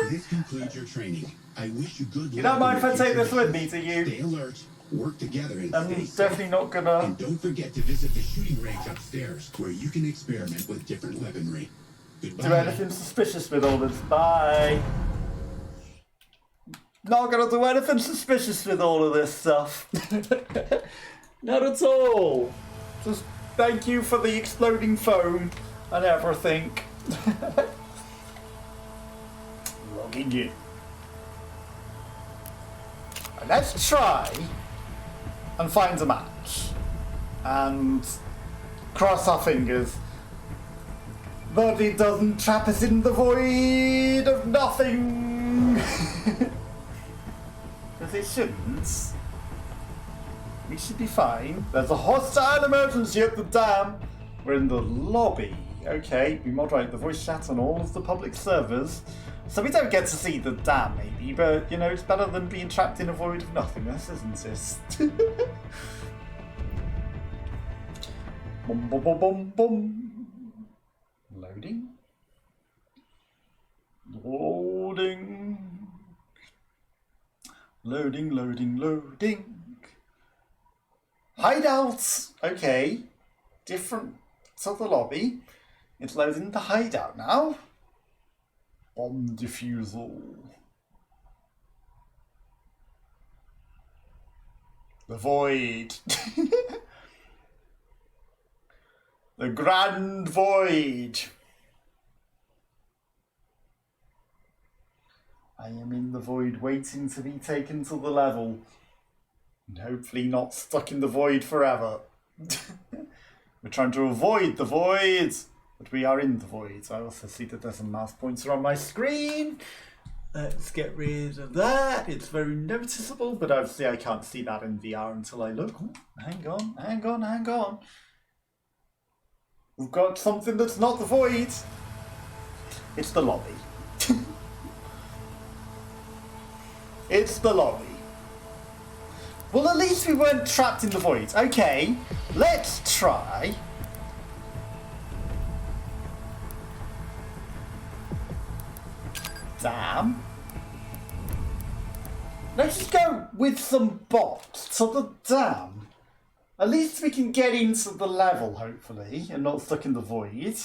This concludes your training. I wish you good luck. You don't mind if I in your take this future with me, do you? Stay alert, work together, and I'm stay safe. definitely not gonna And don't forget to visit the shooting range upstairs, where you can experiment with different weaponry. Goodbye. do anything suspicious with all this. Bye. Not gonna do anything suspicious with all of this stuff. Not at all. Just thank you for the exploding foam and everything. Logging in. And let's try and find a match. And cross our fingers that it doesn't trap us in the void of nothing. Because it shouldn't. We should be fine. There's a hostile emergency at the dam. We're in the lobby. Okay, we moderate the voice chat on all of the public servers. So we don't get to see the dam, maybe, but, you know, it's better than being trapped in a void of nothingness, isn't it? Bum, bum, bum, bum, bum. Loading. Loading. Loading, loading, loading. Hideouts. Okay. Different to the lobby. It's loading the hideout now. Bomb defusal. The void. The Grand Void. I am in the void waiting to be taken to the level. And hopefully not stuck in the void forever. We're trying to avoid the void, but we are in the void. I also see that there's a mouse pointer on my screen. Let's get rid of that. It's very noticeable, but obviously I can't see that in VR until I look. Ooh, hang on. We've got something that's not the void. It's the lobby. It's the lobby. Well, at least we weren't trapped in the void. Okay, let's try. Damn. Let's just go with some bots to the dam. At least we can get into the level, hopefully, and not stuck in the void.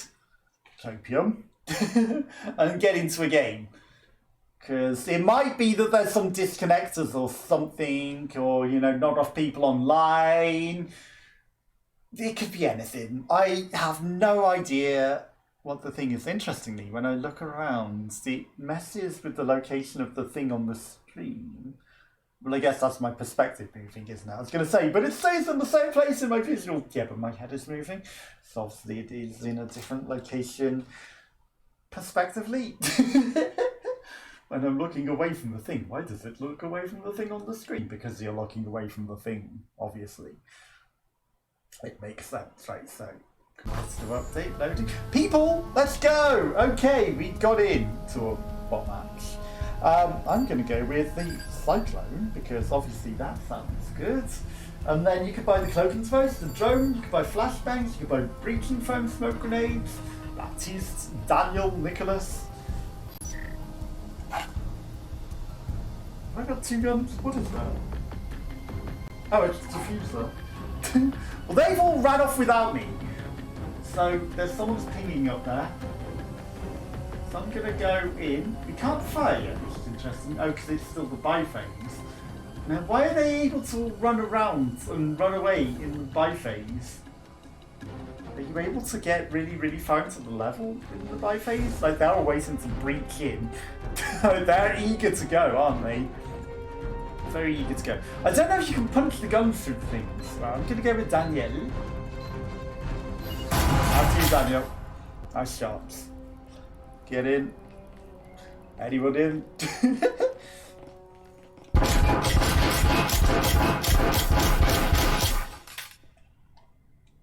Copium. And get into a game. Because it might be that there's some disconnectors or something, or, you know, not enough people online. It could be anything. I have no idea what the thing is. Interestingly, when I look around, it messes with the location of the thing on the screen. Well, I guess that's my perspective moving, isn't it? I was going to say, but it stays in the same place in my visual. Yeah, but my head is moving. So obviously it is in a different location perspectively. When I'm looking away from the thing, why does it look away from the thing on the screen? Because you're looking away from the thing, obviously. It makes sense, right? So, commands to update, loading. People, let's go! Okay, we got into a bot match. I'm going to go with the Cyclone, because obviously that sounds good. And then you could buy the Cloaking Device, the drone, you could buy flashbangs, you could buy breaching foam smoke grenades, Baptiste, Daniel, Nicholas. Have I got two guns? What is that? Oh, it's a diffuser. Well, they've all ran off without me. So there's someone's pinging up there. So I'm gonna go in. We can't fire yet, which is interesting. Oh, because it's still the biphase. Now, why are they able to run around and run away in the biphase? Are you able to get really, really far into the level in the biphase? Like, they're all waiting to breach in. They're eager to go, aren't they? Very eager to go. I don't know if you can punch the guns through things. I'm going to go with Daniel. After you, Daniel. Nice shots. Get in. Anyone in?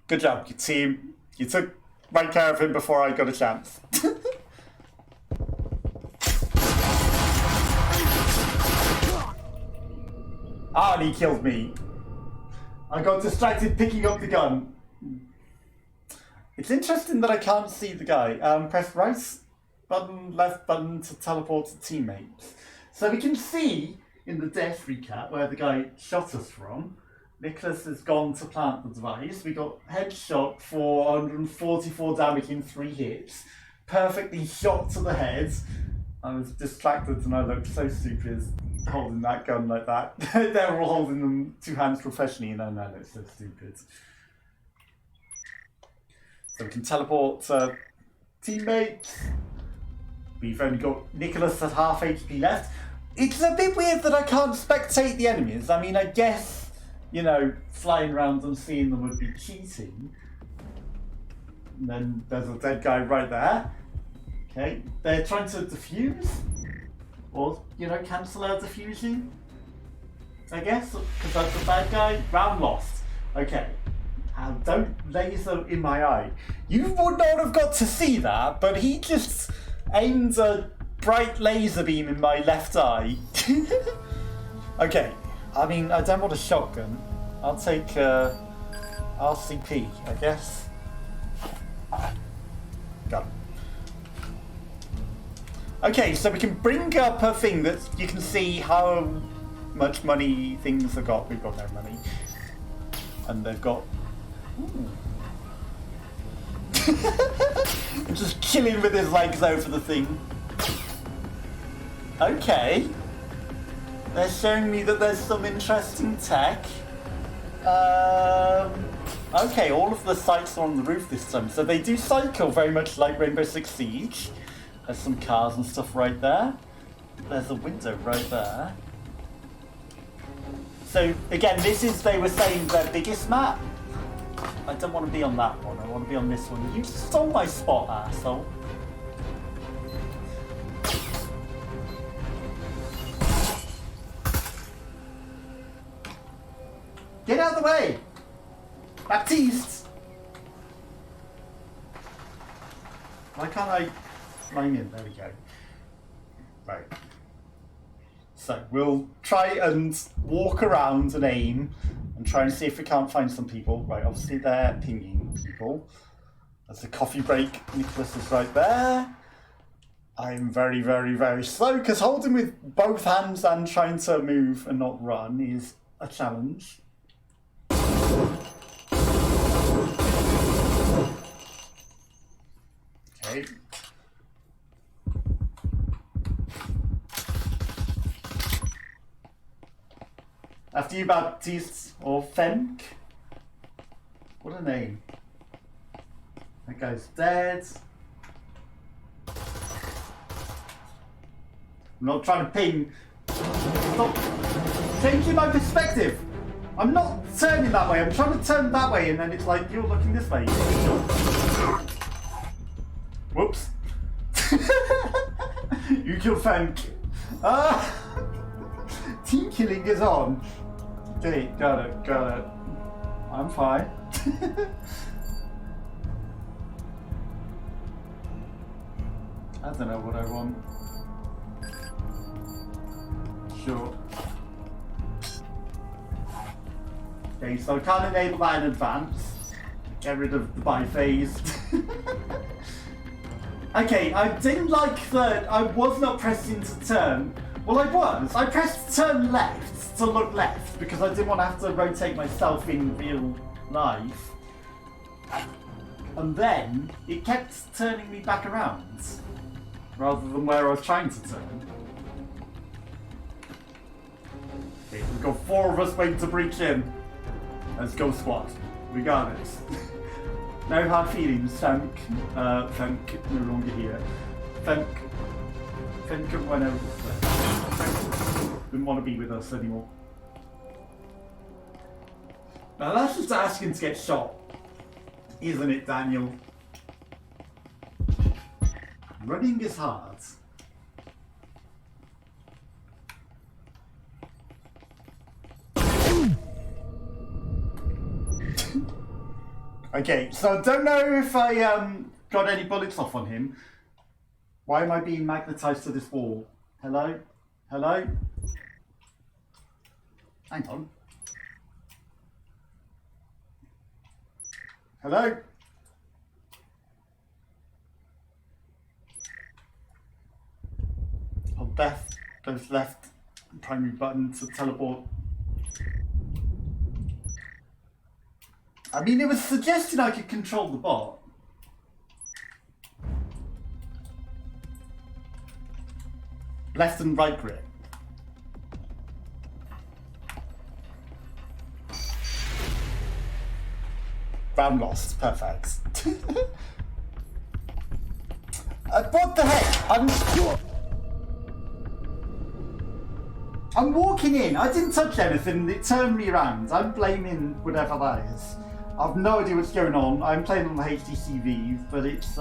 Good job, your team. You took right care of him before I got a chance. Ah, and he killed me. I got distracted picking up the gun. It's interesting that I can't see the guy. Press right button, left button to teleport to teammates. So we can see in the death recap where the guy shot us from. Nicholas has gone to plant the device. We got headshot for 144 damage in 3 hits. Perfectly shot to the head. I was distracted and I looked so stupid holding that gun like that. They're all holding them 2 hands professionally and I look so stupid. So we can teleport to teammates. We've only got Nicholas at half HP left. It's a bit weird that I can't spectate the enemies. I mean, I guess, you know, flying around and seeing them would be cheating. And then there's a dead guy right there. Okay, they're trying to defuse. Or, you know, cancel out defusing. I guess, because that's a bad guy. Round lost. Okay. Don't laser in my eye. You would not have got to see that, but he just aimed a bright laser beam in my left eye. Okay. I mean, I don't want a shotgun. I'll take RCP, I guess. Got it. Okay, so we can bring up a thing that you can see how much money things have got. We've got no money. And they've got... Just killing with his legs over the thing. Okay. They're showing me that there's some interesting tech. Okay, all of the sights are on the roof this time. So they do cycle very much like Rainbow Six Siege. There's some cars and stuff right there. There's a window right there. So again, this is, they were saying, their biggest map. I don't want to be on that one. I want to be on this one. You stole my spot, asshole. Get out of the way! Baptiste! Why can't I climb in? There we go. Right. So we'll try and walk around and aim and try and see if we can't find some people. Right, obviously they're pinging people. There's a coffee break. Nicholas is right there. I'm very, very, very slow because holding with both hands and trying to move and not run is a challenge. Okay. After you, Baptiste, or Fenk. What a name. That guy's dead. I'm not trying to ping. Stop changing my perspective. I'm not turning that way. I'm trying to turn that way and then it's like, you're looking this way. Whoops. You killed Fenk. Team killing is on. Okay, got it. I'm fine. I don't know what I want. Sure. Okay, so I can't enable that in advance. Get rid of the buy phase. Okay, I didn't like that I was not pressing to turn. Well, I was. I pressed turn left to look left because I didn't want to have to rotate myself in real life. And then it kept turning me back around rather than where I was trying to turn. Okay, we've got 4 of us waiting to breach in. Let's go squad. We got it. No hard feelings, Fenk. Fenk no longer here. Fenk went over. Didn't want to be with us anymore. Now that's just asking to get shot, isn't it, Daniel? Running is hard. Okay, so I don't know if I got any bullets off on him. Why am I being magnetized to this wall? Hello? Hello? Hang on. Hello? Hold left, goes left, primary button to teleport. I mean, it was suggesting I could control the bot. Left and right grip. Round lost. Perfect. What the heck? I'm walking in. I didn't touch anything. It turned me around. I'm blaming whatever that is. I've no idea what's going on. I'm playing on the HTC Vive, but it's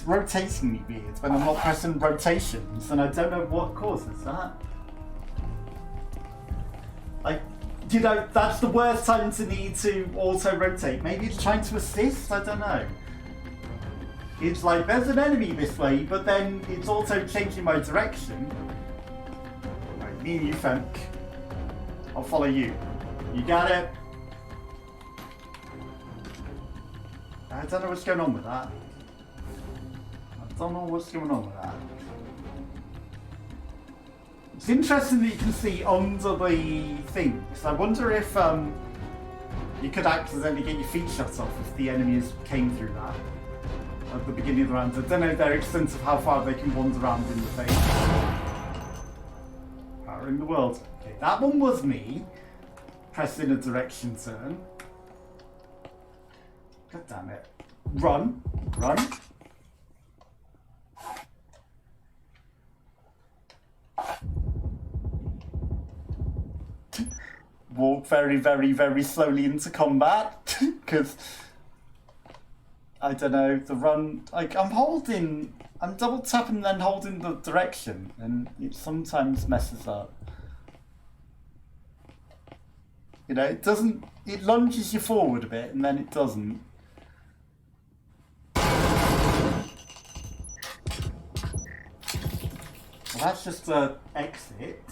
rotating me weird when I'm not pressing rotations, and I don't know what causes that. Like, you know, that's the worst time to need to auto-rotate. Maybe it's trying to assist, I don't know. It's like, there's an enemy this way, but then it's also changing my direction. Right, me and you, Fenk. I'll follow you. You got it? I don't know what's going on with that. I don't know what's going on with that. It's interesting that you can see under the things. I wonder if you could accidentally get your feet shut off if the enemies came through that at the beginning of the round. I don't know their extent of how far they can wander around in the face. Power in the world. Okay, that one was me. Press in a direction turn. God damn it. Run. Run. Walk very, very, very slowly into combat. Because, I don't know, the run... Like, I'm double tapping and then holding the direction. And it sometimes messes up. You know, it doesn't... It lunges you forward a bit and then it doesn't. Well, that's just an exit.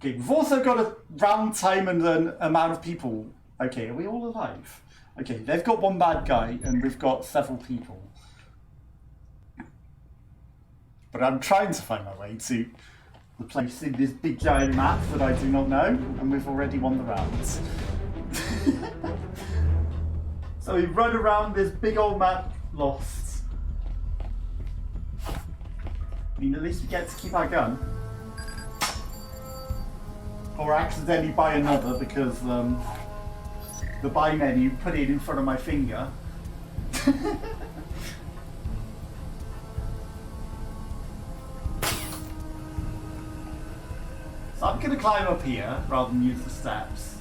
Okay, we've also got a round time and an amount of people. Okay, are we all alive? Okay, they've got one bad guy and we've got several people. But I'm trying to find my way to the place in this big giant map that I do not know, and we've already won the rounds. So we run around this big old map, lost. I mean, at least we get to keep our gun. Or accidentally buy another because the buy menu put it in front of my finger. So I'm going to climb up here rather than use the steps.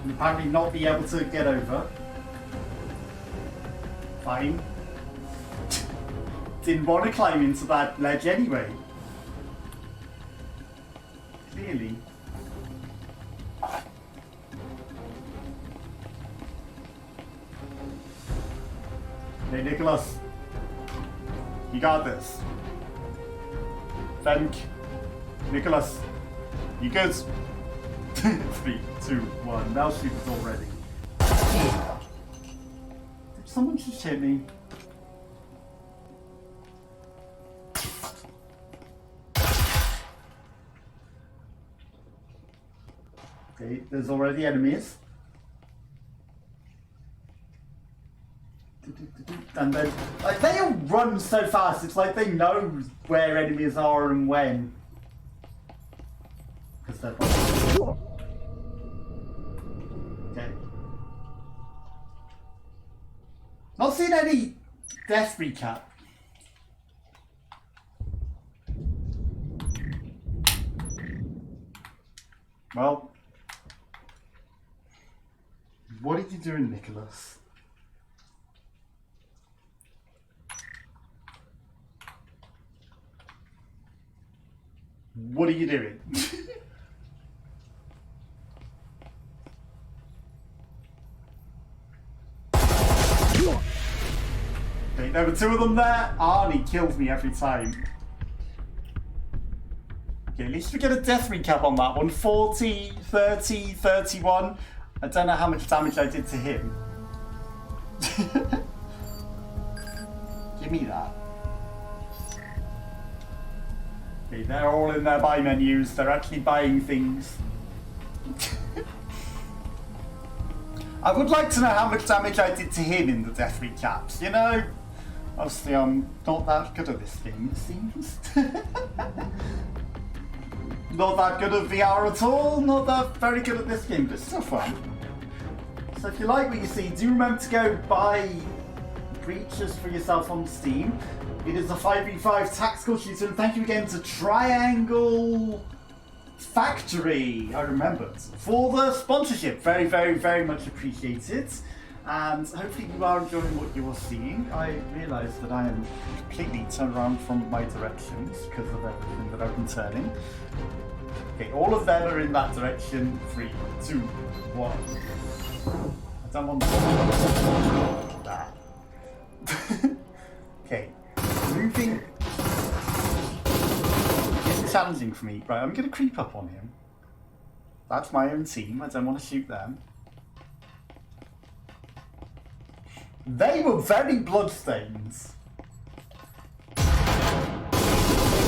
And apparently not be able to get over. Fine. Didn't want to climb into that ledge anyway. Clearly. Hey Nicholas, you got this. Thank Nicholas, you good? 3, 2, 1. Now shoot is already. Did someone just hit me? Okay, there's already enemies. And then, like, they all run so fast, it's like they know where enemies are and when. Because they're probably... Okay. Not seen any death recap. Well, what are you doing, Nicholas? What are you doing? Okay, there were 2 of them there. Arnie kills me every time. Okay, at least we get a death recap on that one. 40, 30, 31. I don't know how much damage I did to him. Give me that. Okay, they're all in their buy menus. They're actually buying things. I would like to know how much damage I did to him in the death recaps. You know, obviously I'm not that good at this game, it seems. Not that good at VR at all. Not that very good at this game, but it's still fun. So if you like what you see, do remember to go buy Breaches for yourself on Steam. It is a 5v5 tactical shooter, and thank you again to Triangle Factory, I remembered, for the sponsorship. Very, very, very much appreciated. And hopefully you are enjoying what you are seeing. I realise that I am completely turned around from my directions because of everything that I've been turning. Okay, all of them are in that direction. 3, 2, 1. I don't want that. Okay. Moving. It's challenging for me. Right, I'm going to creep up on him. That's my own team. I don't want to shoot them. They were very bloodstains.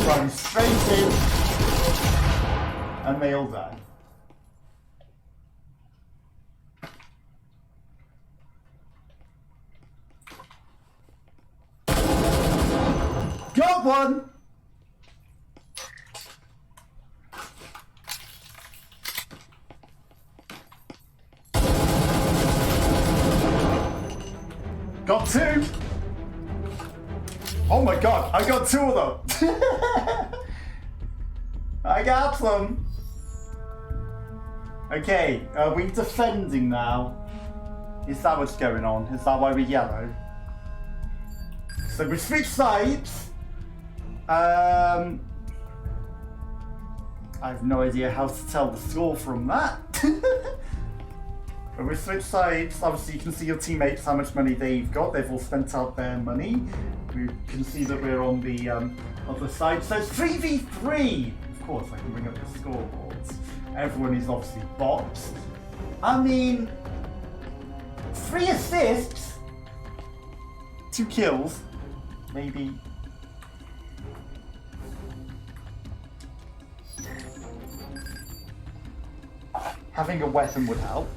Run straight in. And they all die. got one! Got two! Oh my god, I got two of them! I got them! Okay, are we defending now? Is that what's going on? Is that why we're yellow? So we switch sides. I have no idea how to tell the score from that. But we switch sides. Obviously, you can see your teammates, how much money they've got. They've all spent out their money. We can see that we're on the other side. So it's 3v3. Of course, I can bring up the scoreboards. Everyone is obviously bots. I mean, 3 assists, 2 kills, maybe. Having a weapon would help.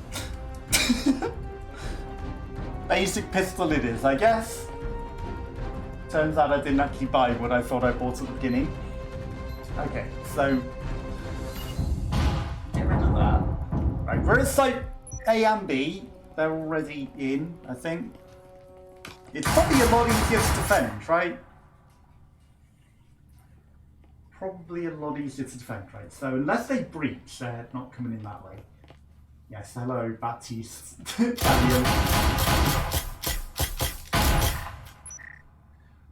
Basic pistol it is, I guess. Turns out I didn't actually buy what I thought I bought at the beginning. Okay, so get rid of that. Right, we're at site A and B. They're already in, I think. It's probably a lot easier to defend, right? Probably a lot easier to defend, right? So unless they breach, they're not coming in that way. Yes, hello, Baptiste. Daniel.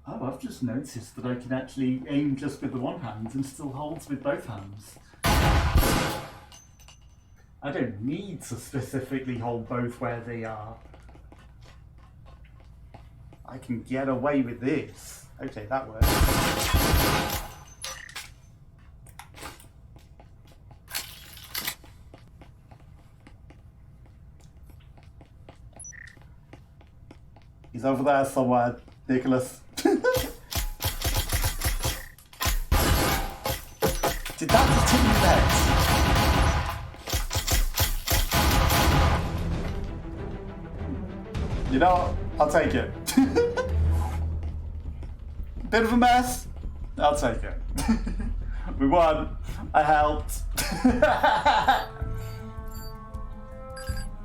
Oh, I've just noticed that I can actually aim just with the one hand and still hold with both hands. I don't need to specifically hold both where they are. I can get away with this. Okay, that works. He's over there somewhere, Nicholas. Did that just hit me there? You know, I'll take it. Bit of a mess. I'll take it. We won. I helped.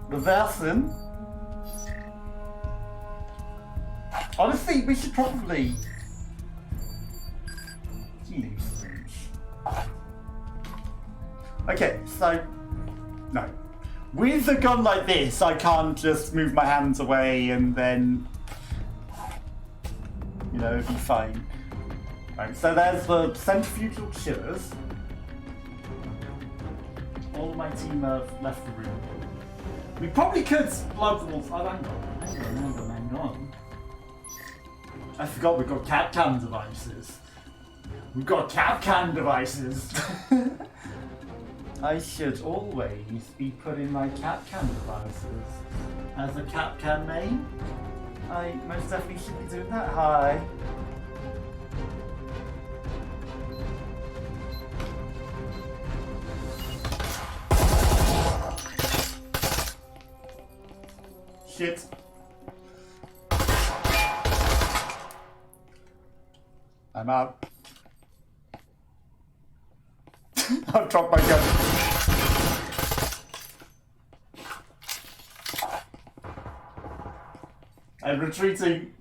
Reversing. Honestly, we should probably use things. Okay, so no. With a gun like this, I can't just move my hands away and then, you know, be fine. Right, so there's the centrifugal chillers. All of my team have left the room. We probably could blow the walls. Oh, hang on. I forgot we've got CAD-CAM devices. We've got CAD-CAM devices. I should always be putting my CAD-CAM devices as a CAD-CAM name. I most definitely should be doing that. Hi. Shit. I'm out. I've dropped my gun. I'm retreating.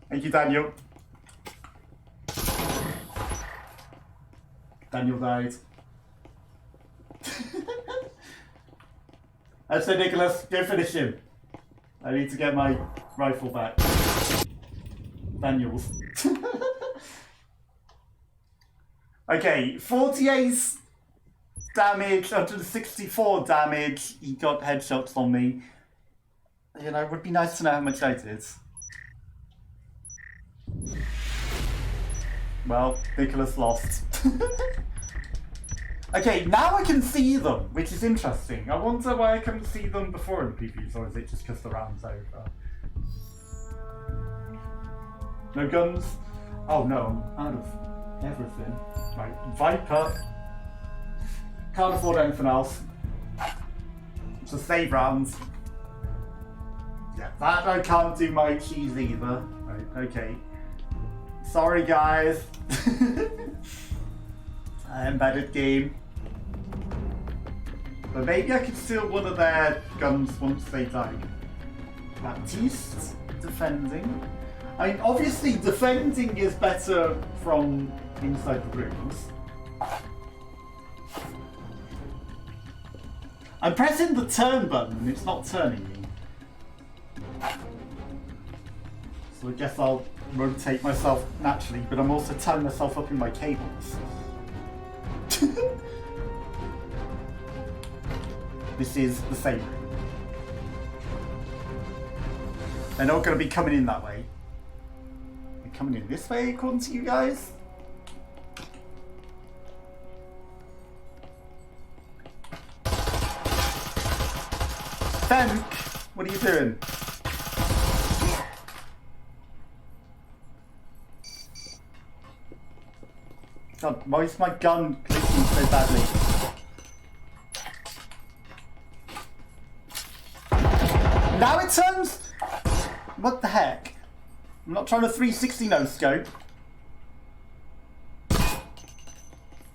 Thank you, Daniel. Daniel died. I said, Nicholas, go finish him. I need to get my rifle back. Daniels. Okay, 48 damage, 164 damage. He got headshots on me. You know, it would be nice to know how much I did. Well, Nicholas lost. Okay, now I can see them, which is interesting. I wonder why I couldn't see them before in PvPs, or is it just because the round's over? No guns? Oh no, I'm out of everything. Right, Viper. Can't afford anything else. to save rounds. Yeah, that I can't do my cheese either. Right, okay. Sorry guys. Embedded game. But maybe I could steal one of their guns once they die. Baptiste, defending. I mean, obviously defending is better from inside the rooms. I'm pressing the turn button and it's not turning me. So I guess I'll rotate myself naturally, but I'm also tying myself up in my cables. This is the same room. They're not going to be coming in that way. They're coming in this way, according to you guys. Fenk, what are you doing? God, why is my gun clicking so badly? Now it turns? What the heck? I'm not trying to 360 no scope.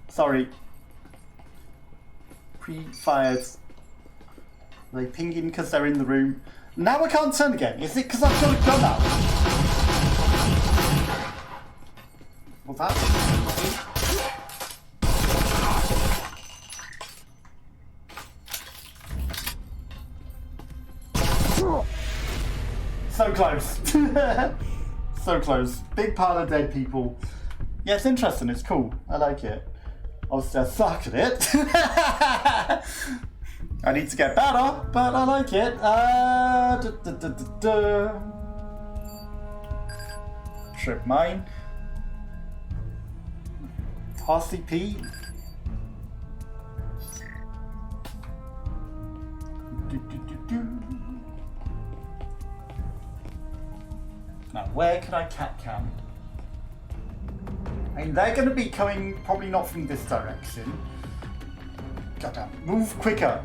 Sorry. Pre-fired. Are they pinging because they're in the room? Now I can't turn again. Is it because I've got a gun out? Well, that's... So close. So close. Big pile of dead people. Yeah, it's interesting. It's cool. I like it. Obviously, I suck at it. I need to get better, but I like it. Trip mine. RCP. Now, where can I cat cam? I mean, they're going to be coming probably not from this direction. Goddamn, move quicker.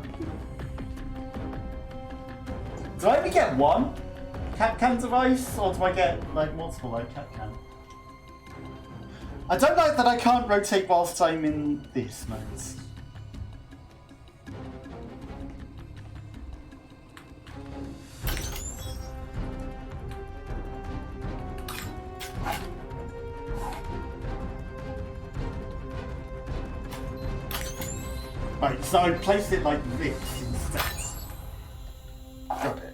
Do I only get one cat cam device, or do I get like multiple like cat cam? I don't like that I can't rotate whilst I'm in this mode. Right, so I placed it like this instead. Got it.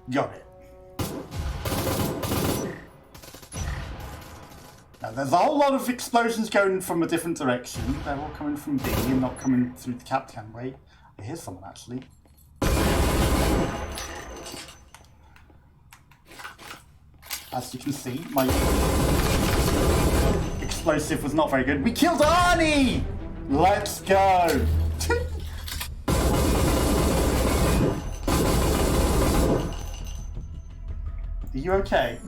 Got it. Now there's a whole lot of explosions going from a different direction. They're all coming from B and not coming through the Capcan way. I hear someone actually. As you can see, my explosive was not very good. We killed Arnie! Let's go! Are you okay?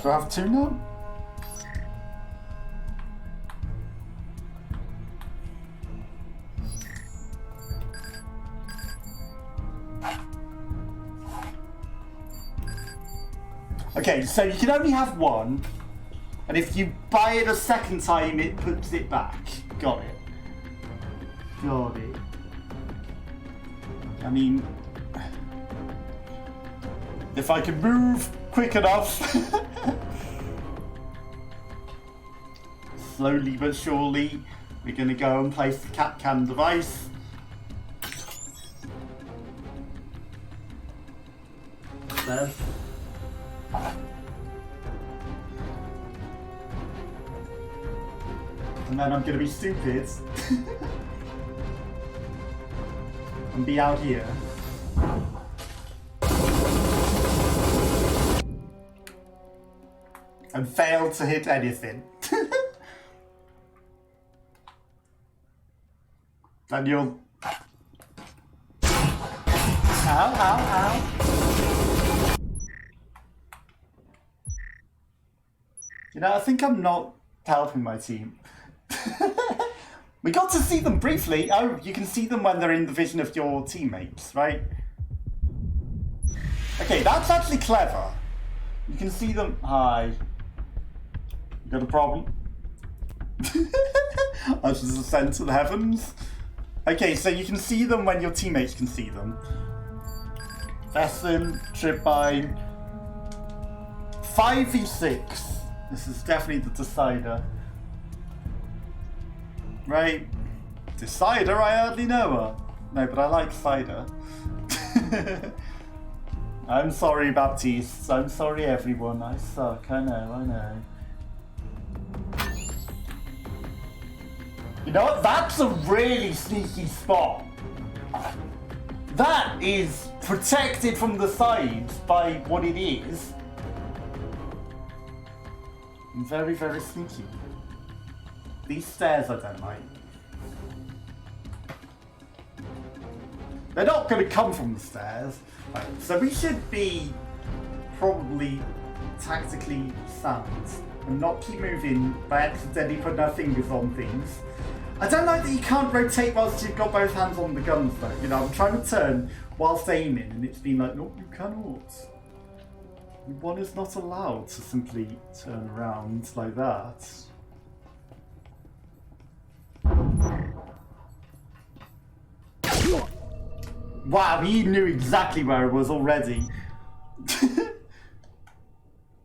Do I have two now? Okay, so you can only have one, and if you buy it a second time, it puts it back. Got it. Got it. I mean, if I can move quick enough, slowly but surely, we're going to go and place the Capcan device. There. And then I'm going to be stupid and be out here. And fail to hit anything. Then you'll... Ow, ow, ow. You know, I think I'm not helping my team. We got to see them briefly. Oh, you can see them when they're in the vision of your teammates, right? Okay, that's actually clever. You can see them. Hi. You got a problem? I just ascend to the heavens. Okay, so you can see them when your teammates can see them. Vesson, Tripine. 5v6. This is definitely the decider. Right? Decider, I hardly know her. No, but I like cider. I'm sorry, Baptiste. I'm sorry, everyone. I suck. I know. You know what? That's a really sneaky spot. That is protected from the sides by what it is. Very, very sneaky. These stairs I don't like. They're not going to come from the stairs. Right, so we should be probably tactically sound and not keep moving by accidentally putting our fingers on things. I don't like that you can't rotate whilst you've got both hands on the guns though. You know, I'm trying to turn whilst aiming and it's been like, no, you cannot. One is not allowed to simply turn around like that. Wow, he knew exactly where it was already.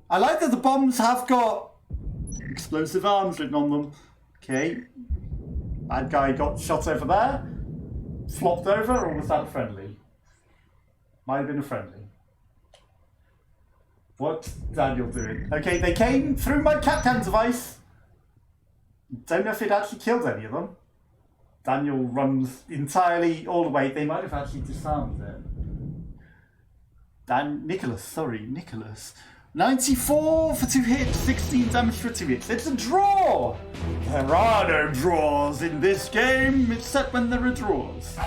I like that the bombs have got explosive arms written on them. Okay. Bad guy got shot over there. Flopped over, or was that a friendly? Might have been a friendly. What's Daniel doing? Okay, they came through my Capcan device. Don't know if it actually killed any of them. Daniel runs entirely all the way. They might have actually disarmed it. Nicholas. 94 for 2 hits, 16 damage for 2 hits. It's a draw! There are no draws in this game, except when there are draws.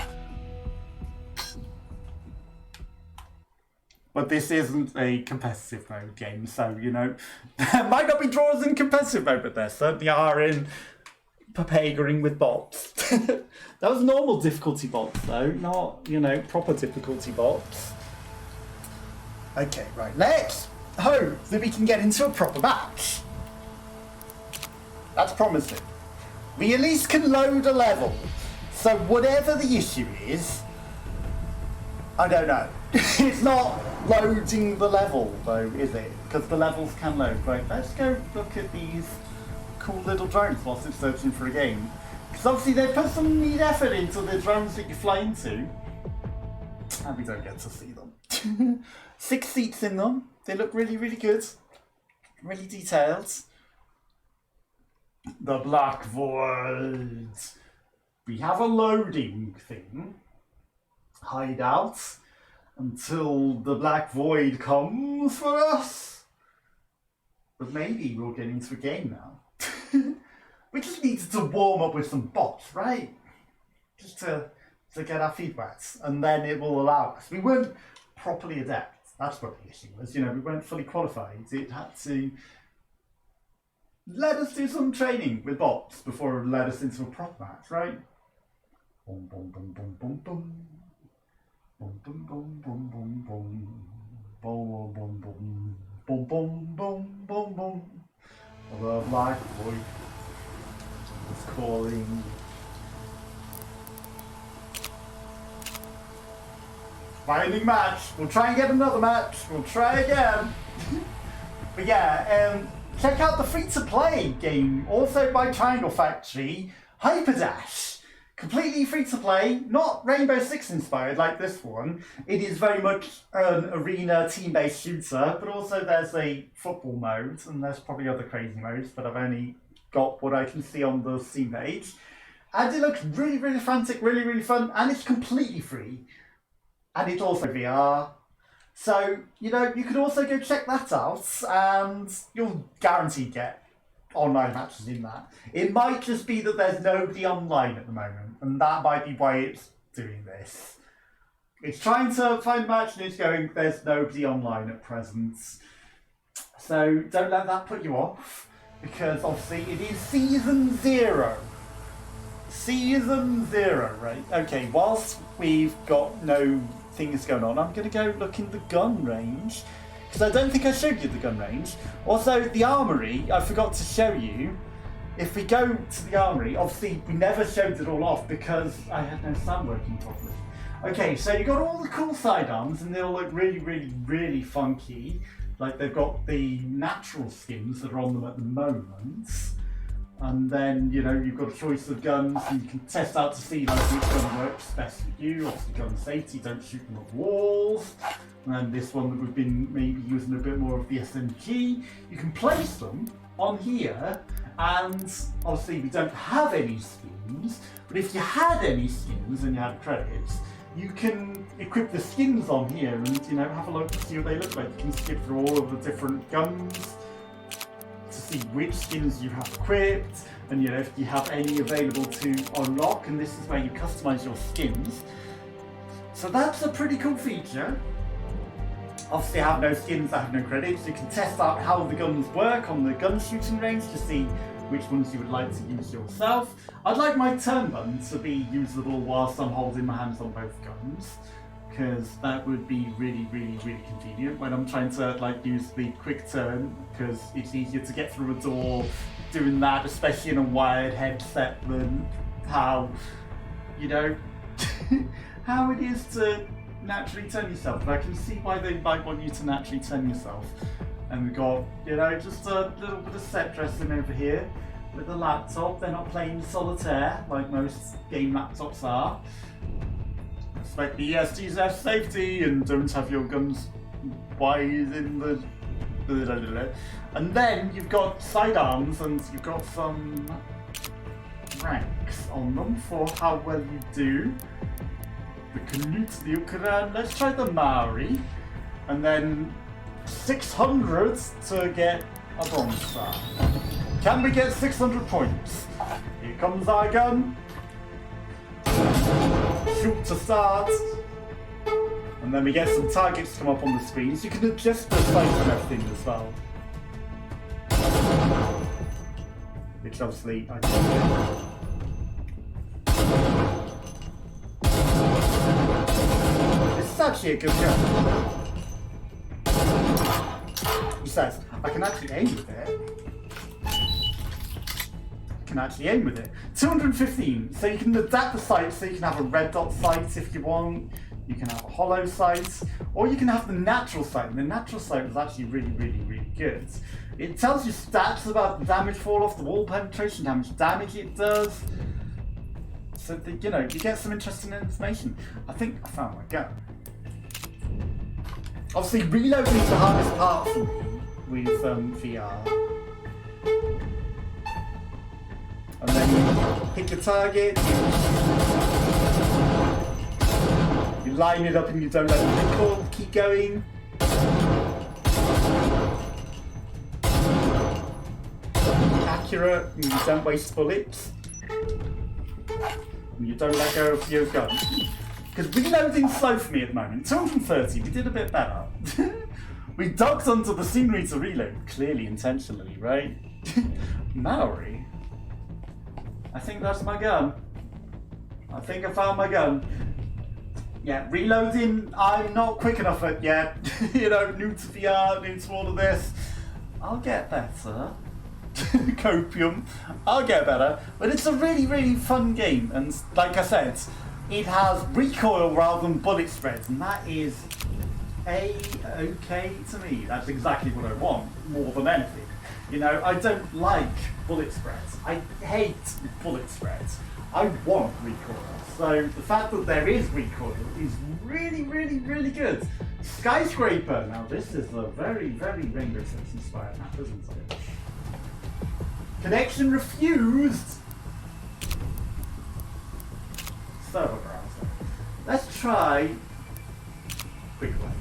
But this isn't a competitive mode game, so, you know, there might not be draws in competitive mode, but there certainly are in papagering with bots. That was normal difficulty bots, though, not, you know, proper difficulty bots. Okay, right, let's hope that we can get into a proper match. That's promising. We at least can load a level. So whatever the issue is, I don't know. It's not loading the level, though, is it? Because the levels can load. Right, let's go look at these cool little drones whilst it's searching for a game. Because obviously they put some neat effort into the drones that you fly into. And we don't get to see them. 6 seats in them. They look really, really good. Really detailed. The Black Void. We have a loading thing. Hideout. Until the Black Void comes for us. But maybe we'll get into a game now. We just needed to warm up with some bots, right? Just to get our feet wet. And then it will allow us. We weren't properly adept. That's what the issue was. You know, we weren't fully qualified. It had to let us do some training with bots before it led us into a prop match, right? Boom, boom, boom, boom, boom, boom. Boom, boom, boom, boom, boom, boom. Boom, boom, boom, boom, boom, boom, boom, boom. The Black Void is calling. Finding match. We'll try and get another match. We'll try again. But yeah, check out the free-to-play game, also by Triangle Factory, Hyperdash. Completely free-to-play, not Rainbow Six inspired like this one. It is very much an arena team-based shooter, but also there's a football mode, and there's probably other crazy modes, but I've only got what I can see on the Steam page. And it looks really, really frantic, really, really fun, and it's completely free. And it's also VR. So, you know, you could also go check that out, and you'll guaranteed get online matches in that. It might just be that there's nobody online at the moment, and that might be why it's doing this. It's trying to find a match and it's going, there's nobody online at present. So don't let that put you off. because obviously it is season 0. Season 0, right? Okay, whilst we've got no things going on, I'm going to go look in the gun range, because I don't think I showed you the gun range. Also, the armory, I forgot to show you. If we go to the armory, obviously we never showed it all off because I had no sound working properly. Okay, so you've got all the cool sidearms and they all look really, really, really funky. Like they've got the natural skins that are on them at the moment. And then, you know, you've got a choice of guns and you can test out to see like which gun works best for you. Obviously gun safety, don't shoot them at walls. And then this one that we've been maybe using a bit more of the SMG. You can place them on here, and obviously we don't have any skins, but if you had any skins and you had credits, you can equip the skins on here and, you know, have a look and see what they look like. You can skip through all of the different guns to see which skins you have equipped, and, you know, if you have any available to unlock, and this is where you customize your skins. So that's a pretty cool feature. Obviously I have no skins, I have no credits. You can test out how the guns work on the gun shooting range to see which ones you would like to use yourself. I'd like my turn button to be usable whilst I'm holding my hands on both guns, because that would be really, really, really convenient when I'm trying to like use the quick turn, because it's easier to get through a door doing that, especially in a wired headset, than how, you know, how it is to naturally turn yourself. And I can see why they might want you to naturally turn yourself. And we've got, you know, just a little bit of set dressing over here with the laptop. They're not playing solitaire like most game laptops are. Expect the ESDs have safety and don't have your guns wide in the... And then you've got sidearms and you've got some ranks on them for how well you do. The Canute, the Ukraine, let's try the Maori, and then 600 to get a bronze star. Can we get 600 points? Here comes our gun. Shoot to start. And then we get some targets come up on the screen, so you can adjust the size and everything as well. Which obviously I can do. It's actually a good gun. Besides, I can actually aim with it. 215, so you can adapt the sight so you can have a red dot sight if you want. You can have a hollow sight, or you can have the natural sight. And the natural sight is actually really, really, really good. It tells you stats about the damage fall off the wall penetration, how much damage it does. So that, you know, you get some interesting information. I think I found my gun. Obviously, reloading is the hardest part for me with VR. And then you pick your target, you line it up and you don't let it recall, keep going. Accurate, and you don't waste bullets. And you don't let go of your gun. Because reloading's slow for me at the moment. 230, we did a bit better. We ducked onto the scenery to reload, clearly intentionally, right? Maori. I think that's my gun. I think I found my gun. Yeah, reloading, I'm not quick enough at yet. You know, new to VR, new to all of this. I'll get better. Copium. I'll get better. But it's a really, really fun game. And like I said, it has recoil rather than bullet spreads. And that is A-okay to me. That's exactly what I want, more than anything. You know, I don't like bullet spreads. I hate bullet spreads. I want recoil. So the fact that there is recoil is really, really, really good. Skyscraper. Now this is a very, very Rainbow Six inspired map, isn't it? Connection refused. Server browser. Let's try quick play.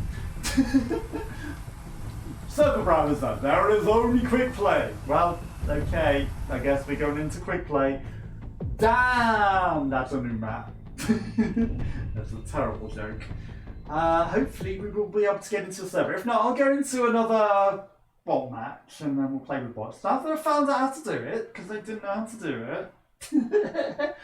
Server browser, there is only quick play. Well, okay, I guess we're going into quick play. Damn, that's a new map. That's a terrible joke. Hopefully we will be able to get into a server. If not, I'll go into another bot match, and then we'll play with bots. Now that I found out how to do it, because I didn't know how to do it.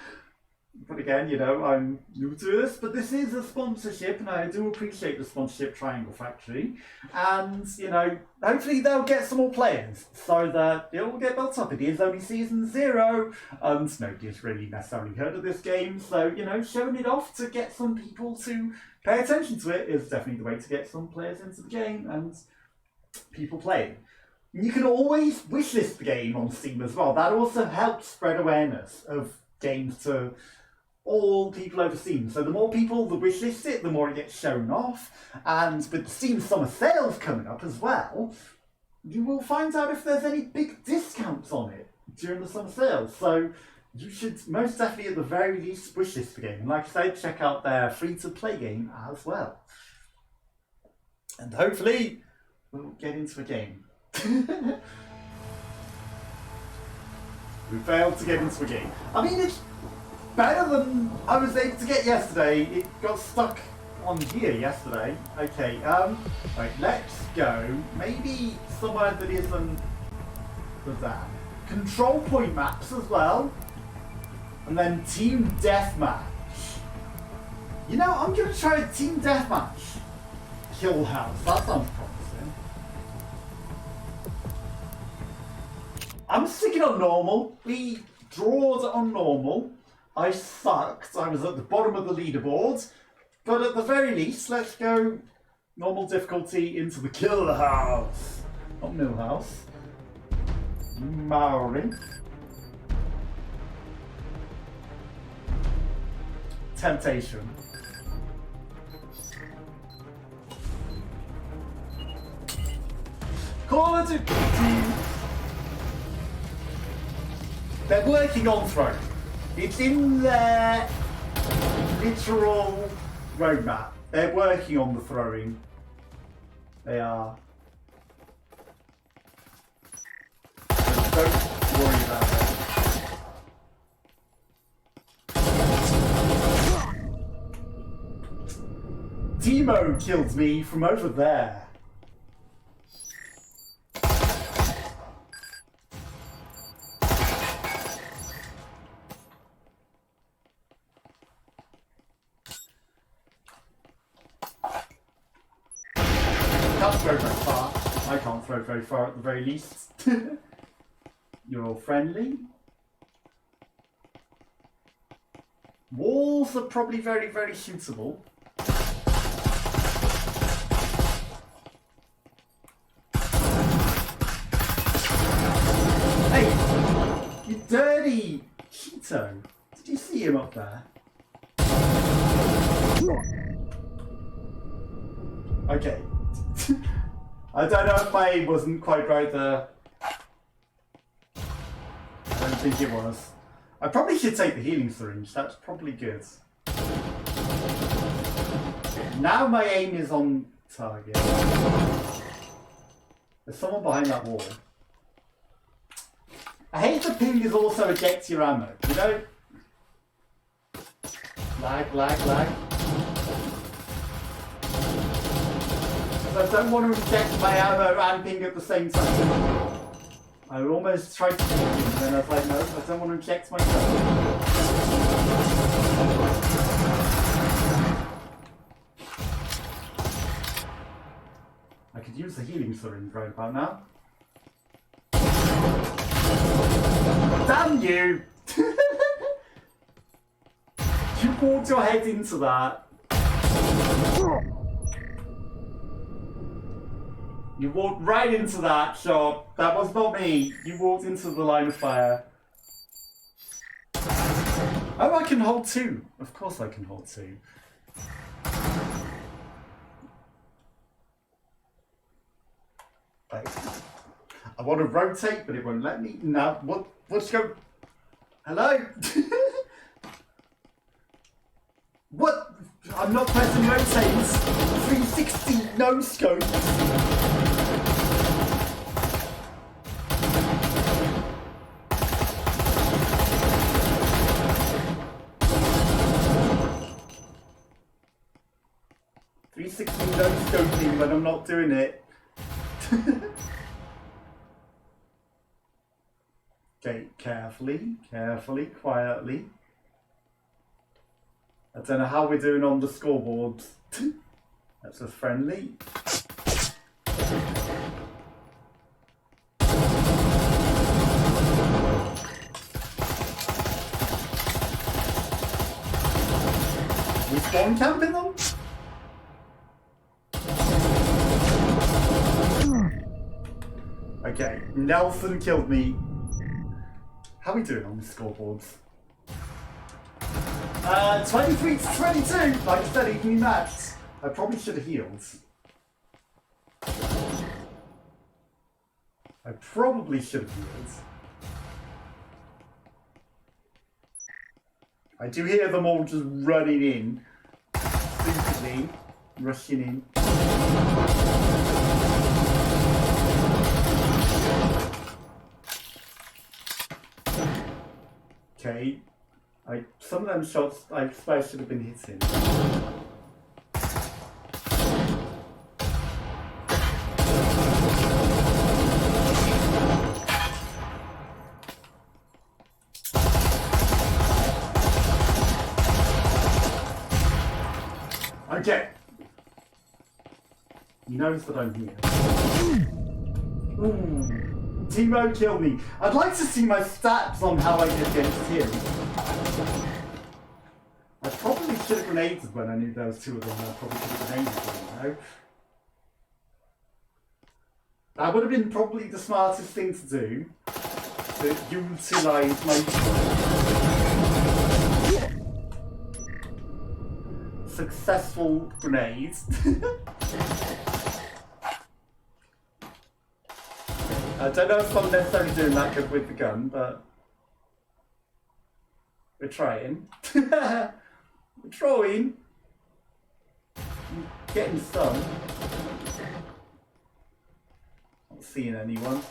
But again, you know, I'm new to this, but this is a sponsorship, and I do appreciate the sponsorship, Triangle Factory. And, you know, hopefully they'll get some more players, so that it will get built up. It is only Season 0, and nobody's really necessarily heard of this game, so, you know, showing it off to get some people to pay attention to it is definitely the way to get some players into the game, and people playing. You can always wishlist the game on Steam as well. That also helps spread awareness of games to all people over Steam. So the more people that wishlist it, the more it gets shown off. And with Steam summer sales coming up as well, you will find out if there's any big discounts on it during the summer sales. So you should most definitely at the very least wishlist the game. And like I say, check out their free-to-play game as well. And hopefully we'll get into a game. We failed to get into a game. I mean, it's better than I was able to get yesterday. It got stuck on here yesterday. Okay, right, let's go. Maybe somewhere that isn't that. Control point maps as well. And then team deathmatch. You know, I'm gonna try a team deathmatch. Kill house. That sounds promising. I'm sticking on normal. We drawed on normal. I sucked. I was at the bottom of the leaderboard. But at the very least, let's go normal difficulty into the kill house. Not mill house. Maori. Temptation. Call of Duty. They're working on throwing. It's in their literal roadmap. They're working on the throwing. They are. So don't worry about it. Timo killed me from over there. Can't throw very far. I can't throw very far at the very least. You're all friendly. Walls are probably very, very suitable. Hey, you dirty Cheeto. Did you see him up there? Okay. I don't know if my aim wasn't quite right there. I don't think it was. I probably should take the healing syringe. That's probably good. Okay, now my aim is on target. There's someone behind that wall. I hate the ping is also eject your ammo, you know? Lag, lag, lag. I don't want to inject my ammo and ping at the same time. I almost tried to ping him, and then I was like, no, I don't want to inject myself. I could use the healing syringe right about now. Damn you! You walked your head into that. You walked right into that shot. That was not me. You walked into the line of fire. Oh, I can hold two. Of course I can hold two. Wait. I want to rotate, but it won't let me. No, what? Let's go. Hello? What? I'm not pressing rotate. 360 no scope. No scoping when I'm not doing it. Okay, carefully, quietly. I don't know how we're doing on the scoreboard. That's just friendly. We spawn camping them? Okay, Nelson killed me. How are we doing on the scoreboards? 23 to 22! Like I said, evenly matched. I probably should have healed. I probably should have healed. I do hear them all just running in. Stupidly. Rushing in. Okay. Some of them shots I suppose should have been hitting. Okay. He knows that I'm here. Ooh. Timo killed me. I'd like to see my stats on how I did against him. I probably should have grenaded when I knew there was two of them. I probably should have grenaded them, you know? That would have been probably the smartest thing to do. To utilise my successful grenades. I don't know if I'm necessarily doing that good with the gun, but we're trying. We're trying. I'm getting some. Not seeing anyone.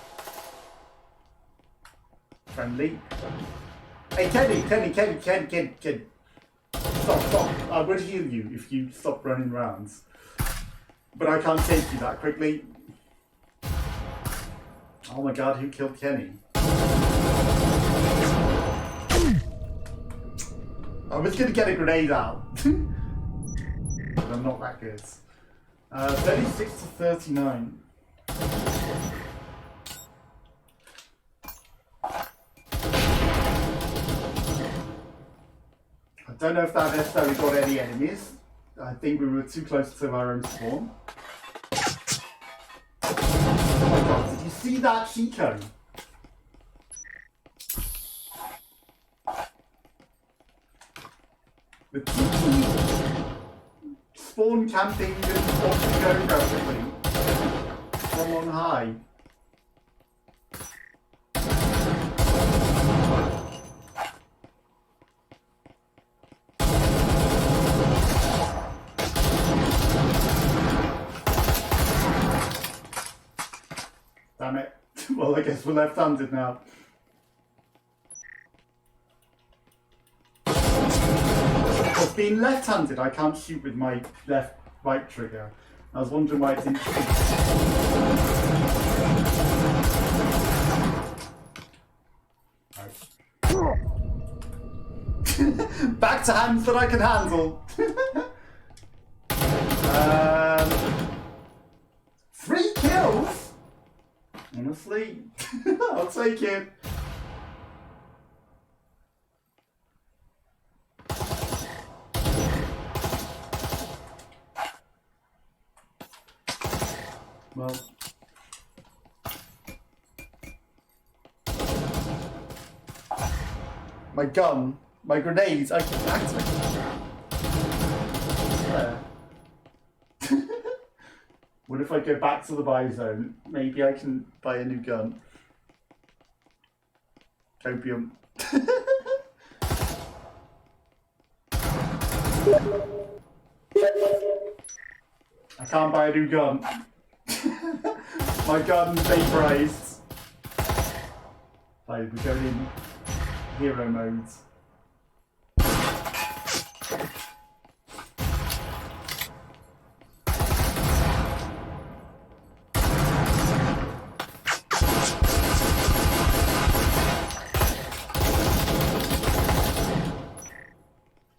Friendly. Hey, Kenny. Stop. I would heal you if you stop running rounds. But I can't take you that quickly. Oh my god, who killed Kenny? I was gonna get a grenade out. But I'm not that good. 36 to 39. I don't know if that necessarily got any enemies. I think we were too close to our own spawn. Oh my god, did you see that Chico? The Tiki spawn camping and watching go rapidly from on high. Damn it. Well, I guess we're left-handed now. Because being left-handed, I can't shoot with my right trigger. I was wondering why it didn't shoot. Back to hands that I can handle. 3 kills? Honestly, I'll take it. Well, my gun, my grenades, I can activate. There. What if I go back to the buy zone? Maybe I can buy a new gun. Copium. I can't buy a new gun. My gun vaporized. Like, we're going in hero modes.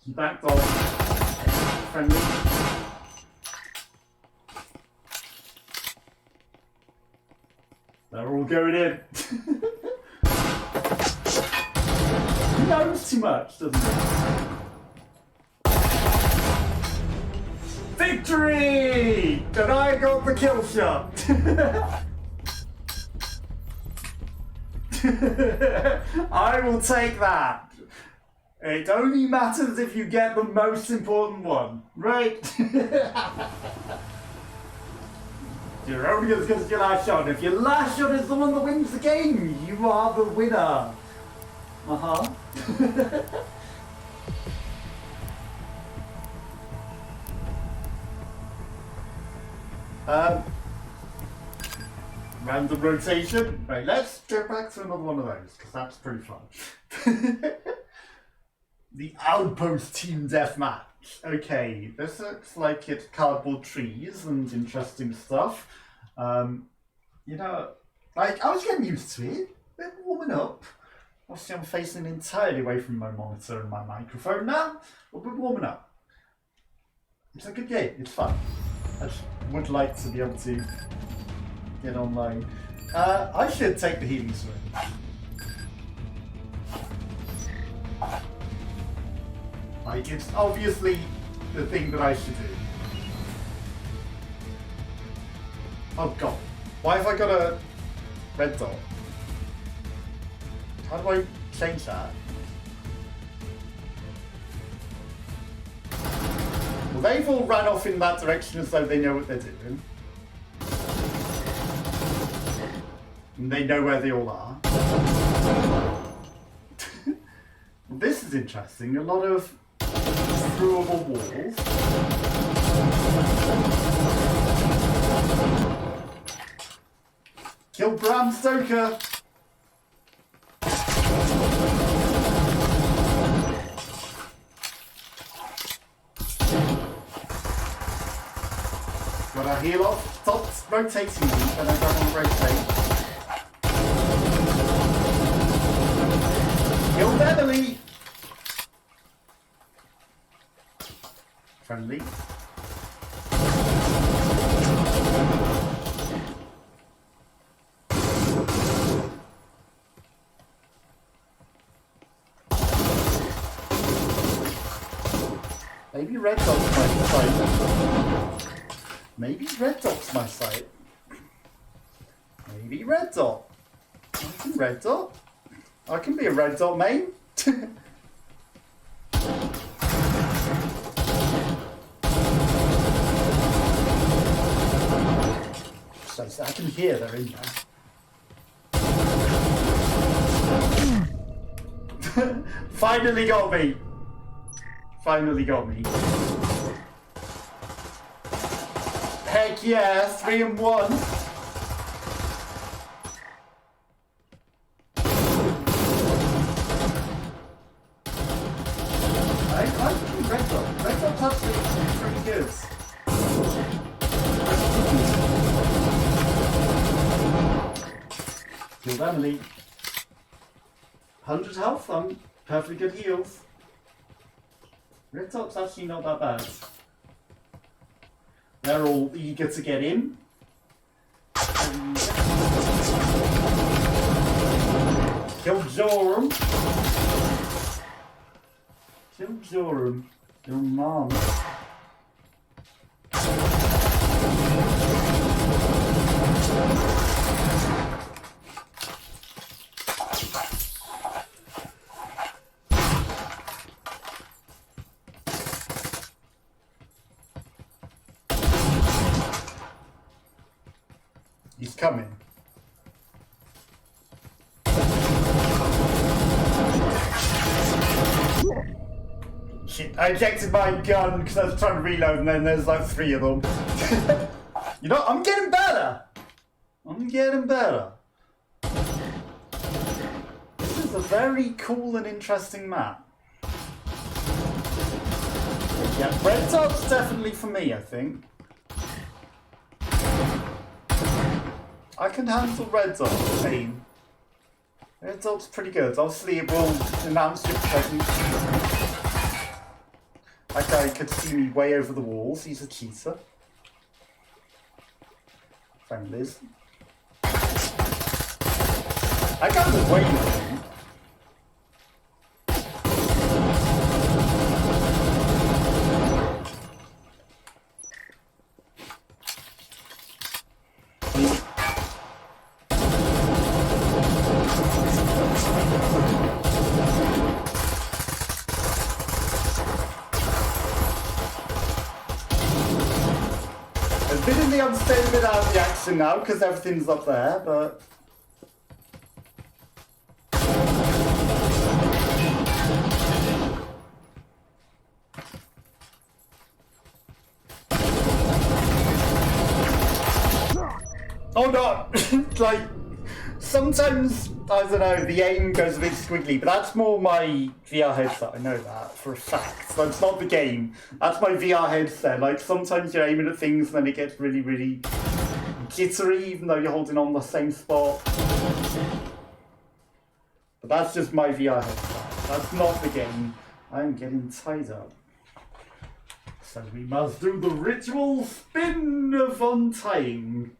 He backed off. Friendly. They're all going in. He knows too much, doesn't he? Victory! And I got the kill shot. I will take that. It only matters if you get the most important one, right? You're only as good as your last shot. If your last shot is the one that wins the game, you are the winner. Random rotation. Right, let's go back to another one of those, because that's pretty fun. The Outpost Team Deathmatch. Okay, this looks like it's cardboard trees and interesting stuff. You know, like, I was getting used to it. Been warming up. Obviously, I'm facing entirely away from my monitor and my microphone now. But we're warming up. It's a good game. It's fun. I just would like to be able to get online. I should take the healing swing. Like, it's obviously the thing that I should do. Oh god. Why have I got a red dot? How do I change that? Well, they've all ran off in that direction as though they know what they're doing. And they know where they all are. This is interesting. A lot of throughable walls. Kill Bram Stoker! Gotta heal off. Stop rotating me, and I don't want to rotate. Kill Beverly! Friendly. Maybe red dot's my sight. Maybe red dot's my sight. Maybe red dot. I can red dot. I can be a red dot main. So I can hear they're in there. Finally got me. Finally got me. Heck yeah, 3 and 1. I can red dot. Red dot touch is pretty good. Killed Emily. 100 health, I'm perfectly good heals. Red dot's actually not that bad. They're all eager to get in. Kill Joram. Kill Joram. Your mom. He's coming. Shit, I ejected my gun because I was trying to reload and then there's like 3 of them. You know, I'm getting better. I'm getting better. This is a very cool and interesting map. Yeah, red dot's definitely for me, I think. I can handle red dot team. Red dot's pretty good. Obviously it will announce your presence. That guy could see me way over the walls. He's a cheater. Found Liz. That guy was waiting for me. I've been in the unstable bit out of the action now because everything's up there, but oh no! Like, sometimes, I don't know, the aim goes a bit squiggly, but that's more my VR headset, I know that for a fact. That's not the game, that's my VR headset. Like, sometimes you're aiming at things and then it gets really, really jittery, even though you're holding on the same spot. But that's just my VR headset, that's not the game. I'm getting tied up. So we must do the ritual spin of untying.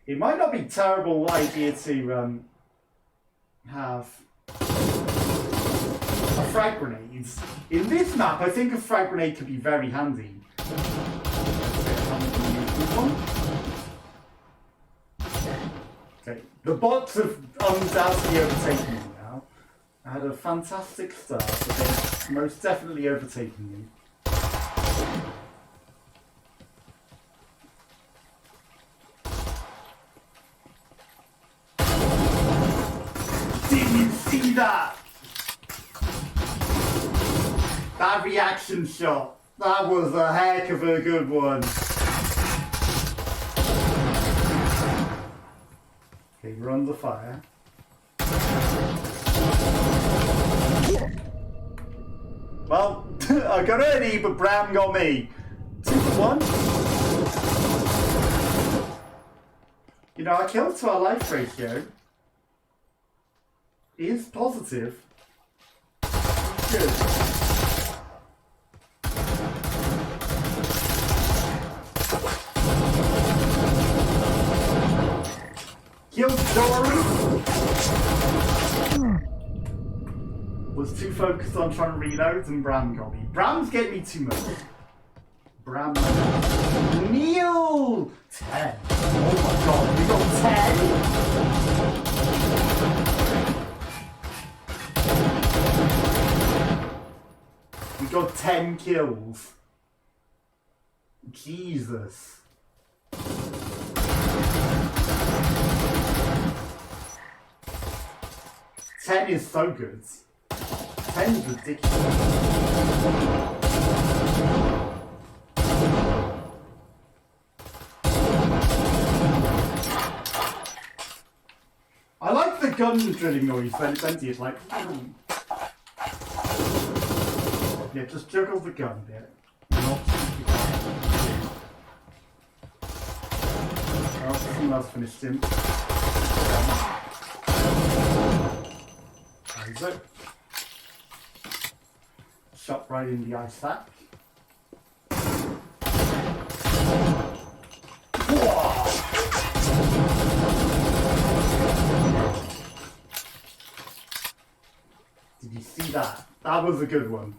It might not be a terrible idea to have a frag grenade. In this map, I think a frag grenade could be very handy. Okay, the bots have undoubtedly overtaken me now. I had a fantastic start, but they've most definitely overtaken me. Did you see that? That reaction shot. That was a heck of a good one. Okay, we're under fire. Well, I got Ernie, but Bram got me. 2-1. You know, I killed to our life ratio. Is positive. Good. Killed Dory. Was too focused on trying to reload and Bram got me. Bram's getting me too much. Bram. Neil! 10. Oh my god, we got 10? We got 10 kills. Jesus. Ten is so good. 10 is ridiculous. I like the gun drilling noise when it's empty. It's like, yeah, just juggle the gun bit. Oh, someone else finished him. There you go. Shot right in the ice sack. Did you see that? That was a good one.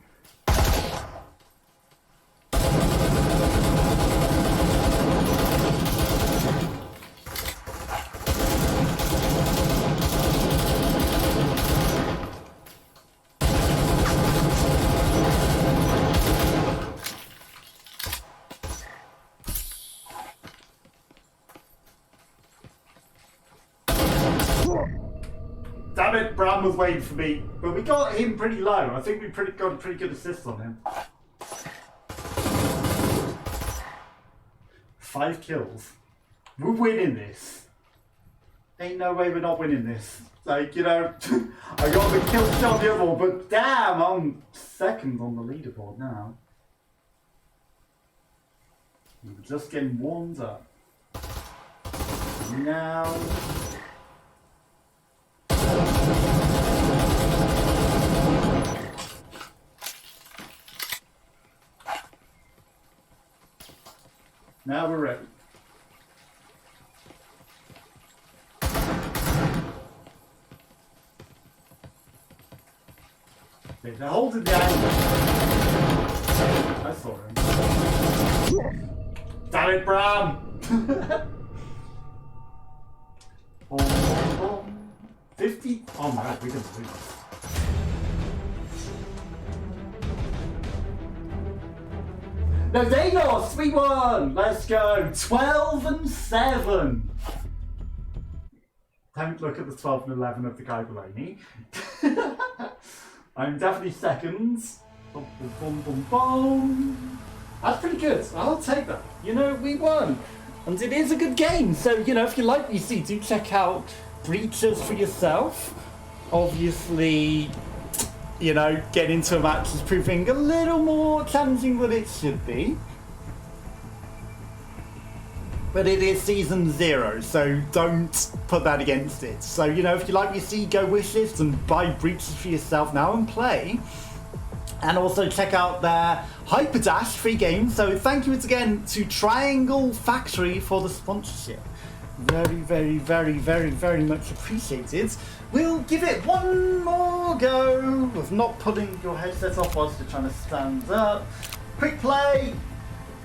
Damn it, Bram was waiting for me, but we got him pretty low. I think we got a pretty good assist on him. 5 kills. We're winning this. Ain't no way we're not winning this. Like, you know, I got the kill shot the other one, but damn, I'm second on the leaderboard now. We're just getting warmed up. Now... Now we're ready. Okay, they're holding the angle. I saw him. Damn it, Bram! 50? Oh my god, we can do this. No, they lost! We won! Let's go! 12 and 7! Don't look at the 12 and 11 of the guy below me. I'm definitely second. Boom, boom, boom, boom. That's pretty good. I'll take that. You know, we won. And it is a good game. So, you know, if you like what you see, do check out Breaches for yourself. Obviously, you know, getting into a match is proving a little more challenging than it should be. But it is season 0, so don't put that against it. So, you know, if you like what you see, go wishlist and buy Breaches for yourself now and play. And also check out their Hyperdash free game. So thank you once again to Triangle Factory for the sponsorship. Very, very, very, very, very much appreciated. We'll give it one more go of not putting your headset off whilst you're trying to stand up. Quick play.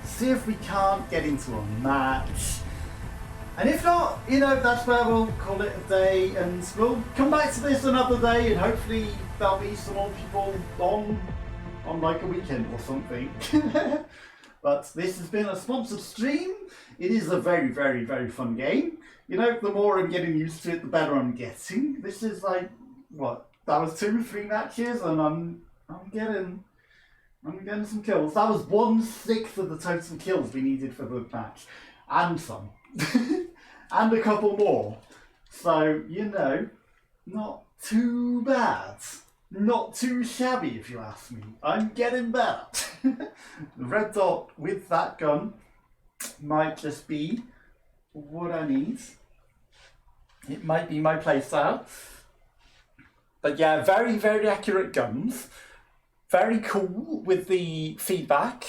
See if we can't get into a match. And if not, you know, that's where we'll call it a day, and we'll come back to this another day, and hopefully there'll be some more people on like a weekend or something. But this has been a sponsored stream. It is a very, very, very fun game. You know, the more I'm getting used to it, the better I'm getting. This is like, what? That was 2 or 3 matches, and I'm getting some kills. That was 1/6 of the total kills we needed for the match, and some, and a couple more. So you know, not too bad. Not too shabby, if you ask me. I'm getting better. The red dot with that gun might just be what I need. It might be my playstyle. But yeah, very, very accurate guns. Very cool with the feedback.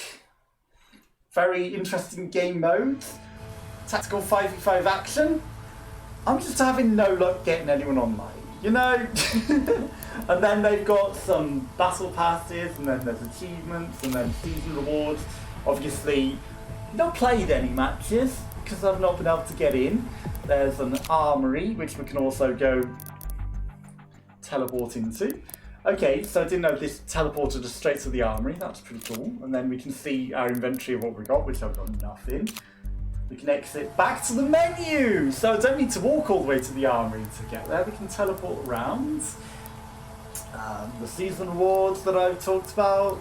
Very interesting game modes. Tactical 5v5 action. I'm just having no luck getting anyone online. You know, and then they've got some battle passes, and then there's achievements, and then season rewards. Obviously, not played any matches because I've not been able to get in. There's an armory which we can also go teleport into. Okay, so I didn't know this teleported us straight to the armory. That's pretty cool. And then we can see our inventory of what we got, which I've got nothing. We can exit back to the menu, so I don't need to walk all the way to the armory to get there. We can teleport around. The season rewards that I've talked about.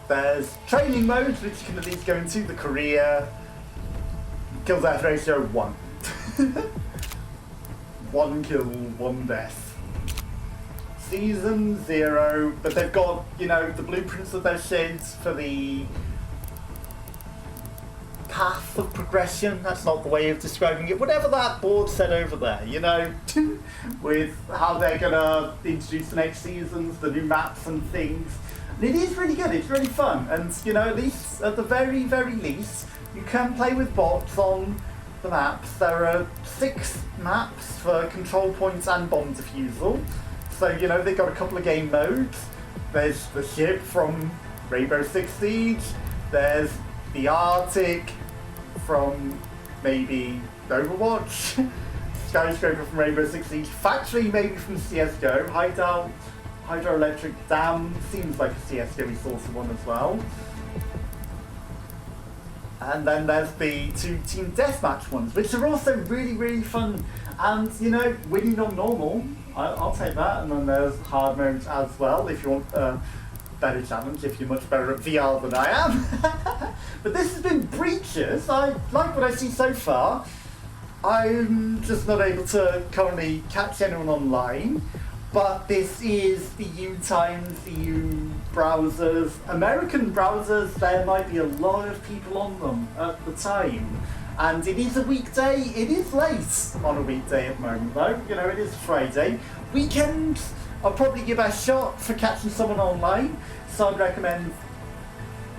There's training modes, which you can at least go into. The career, kill death ratio 1. 1 kill, 1 death. Season 0, but they've got, you know, the blueprints that they've shared for the path of progression. That's not the way of describing it. Whatever that board said over there, you know, with how they're gonna introduce the next seasons, the new maps and things. And it is really good. It's really fun, and you know, at least at the very, very least, you can play with bots on the maps. There are 6 maps for control points and bomb defusal. So you know, they've got a couple of game modes. There's the ship from Rainbow Six Siege. There's the Arctic from maybe Overwatch, Skyscraper from Rainbow Six Siege, Factory maybe from CSGO, Hideout, Hydroelectric Dam seems like a CSGO resource one as well. And then there's the 2 team deathmatch ones, which are also really, really fun. And you know, winning on normal, I'll take that. And then there's hard modes as well if you want better challenge, if you're much better at VR than I am. But this has been Breaches. I like what I see so far. I'm just not able to currently catch anyone online, but this is EU times, EU browsers. American browsers, there might be a lot of people on them at the time. And it is a weekday. It is late on a weekday at the moment though. You know, it is Friday. Weekends, I'll probably give a shot for catching someone online. So I'd recommend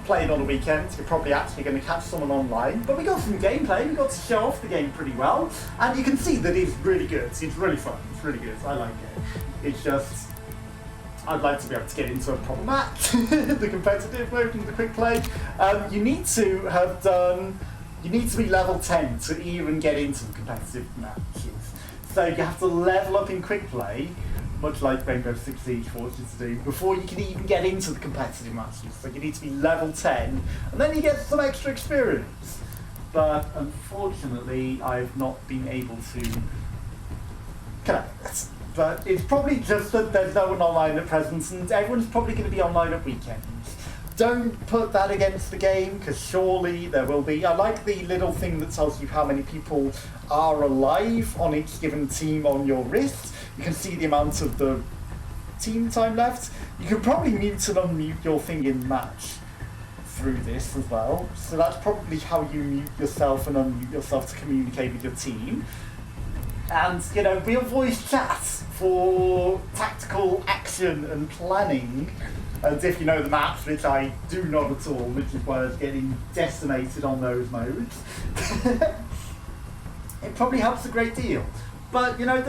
playing on the weekend, you're probably actually going to catch someone online. But we got some gameplay, we got to show off the game pretty well, and you can see that it's really good. It's really fun, it's really good, I like it. It's just, I'd like to be able to get into a proper match, the competitive mode and the quick play. You need to be level 10 to even get into the competitive matches. So you have to level up in quick play, much like Rainbow Six Siege forces you to do, before you can even get into the competitive matches. So you need to be level 10, and then you get some extra experience. But unfortunately, I've not been able to connect. But it's probably just that there's no one online at present, and everyone's probably going to be online at weekends. Don't put that against the game, because surely there will be. I like the little thing that tells you how many people are alive on each given team on your wrist. You can see the amount of the team time left. You can probably mute and unmute your thing in match through this as well. So that's probably how you mute yourself and unmute yourself to communicate with your team. And, you know, real voice chat for tactical action and planning. As if you know the maps, which I do not at all, which is why I was getting decimated on those modes. It probably helps a great deal. But, you know,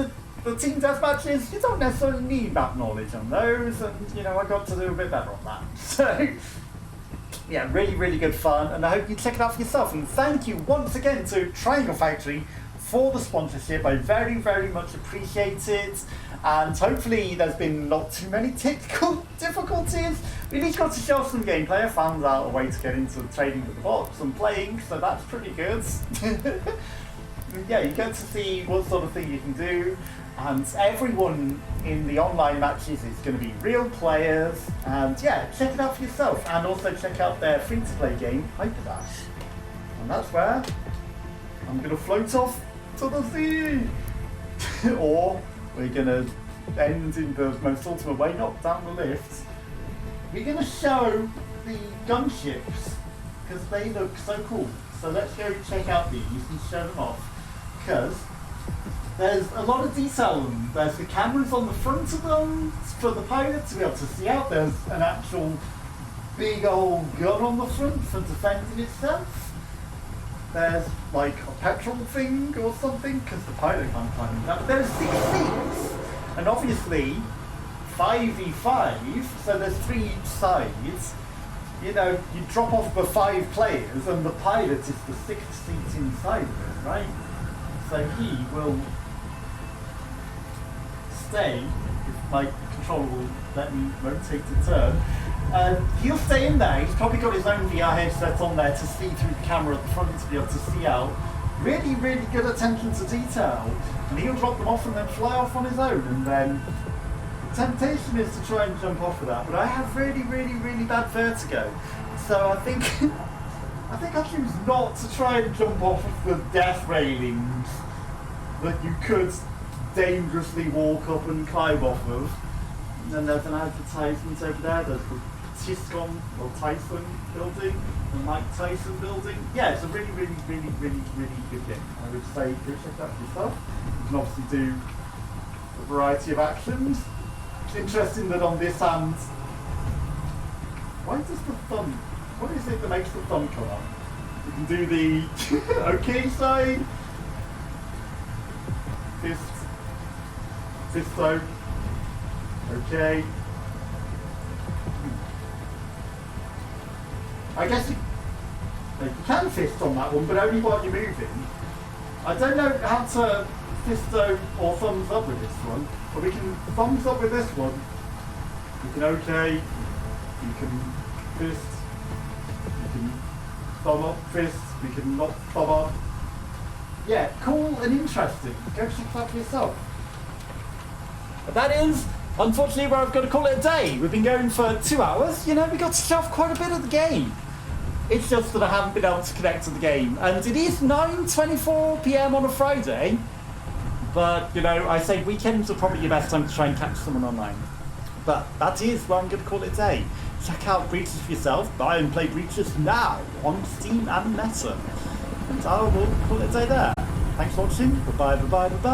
the team deathmatches, you don't necessarily need map knowledge on those, and, you know, I got to do a bit better on that. So, yeah, really, really good fun, and I hope you check it out for yourself. And thank you once again to Triangle Factory for the sponsorship. I very, very much appreciate it. And hopefully there's been not too many technical difficulties. We at least got to show off some gameplay. I found out a way to get into trading with the bots and playing, so that's pretty good. Yeah, you get to see what sort of thing you can do. And everyone in the online matches is going to be real players. And yeah, check it out for yourself. And also check out their free-to-play game, Hyperdash. And that's where I'm going to float off to the sea. Or we're going to end in the most ultimate way, not down the lift. We're going to show the gunships, because they look so cool. So let's go check out these and show them off. Because there's a lot of detail in them. There's the cameras on the front of them for the pilot to be able to see out. There's an actual big old gun on the front for defending itself. There's like a petrol thing or something, because the pilot can't climb that. But there's 6 seats, and obviously 5v5, so there's 3 each side. You know, you drop off the 5 players, and the pilot is the 6th seat inside of it, right? So he will stay, if my controller will let me rotate to turn. He'll stay in there. He's probably got his own VR headset on there to see through the camera at the front to be able to see out. Really, really good attention to detail. And he'll drop them off and then fly off on his own. And then the temptation is to try and jump off of that. But I have really, really, really bad vertigo. So I think I choose not to try and jump off of the death railings that you could dangerously walk up and climb off of. And then there's an advertisement over there. There's the Tiscon or Tyson building, the Mike Tyson building. Yeah, it's a really, really, really, really, really good game. I would say go check that for yourself. You can obviously do a variety of actions. It's interesting that on this hand, why does the thumb? What is it that makes the thumb come up? You can do the okay sign, fist though. Okay. I guess you can fist on that one, but only while you're moving. I don't know how to fisto or thumbs up with this one, but we can thumbs up with this one. You can okay, you can fist, you can thumb up, fist, we can not thumb up. Yeah, cool and interesting. Go check that for yourself. But that is unfortunately where I've got to call it a day. We've been going for 2 hours. You know, we got to show off quite a bit of the game. It's just that I haven't been able to connect to the game. And it is 9:24 PM on a Friday. But, you know, I say weekends are probably your best time to try and catch someone online. But that is where I'm going to call it a day. Check out Breaches for yourself. Buy and play Breaches now on Steam and Meta. And I will call it a day there. Thanks for watching. Bye-bye, bye-bye, bye-bye.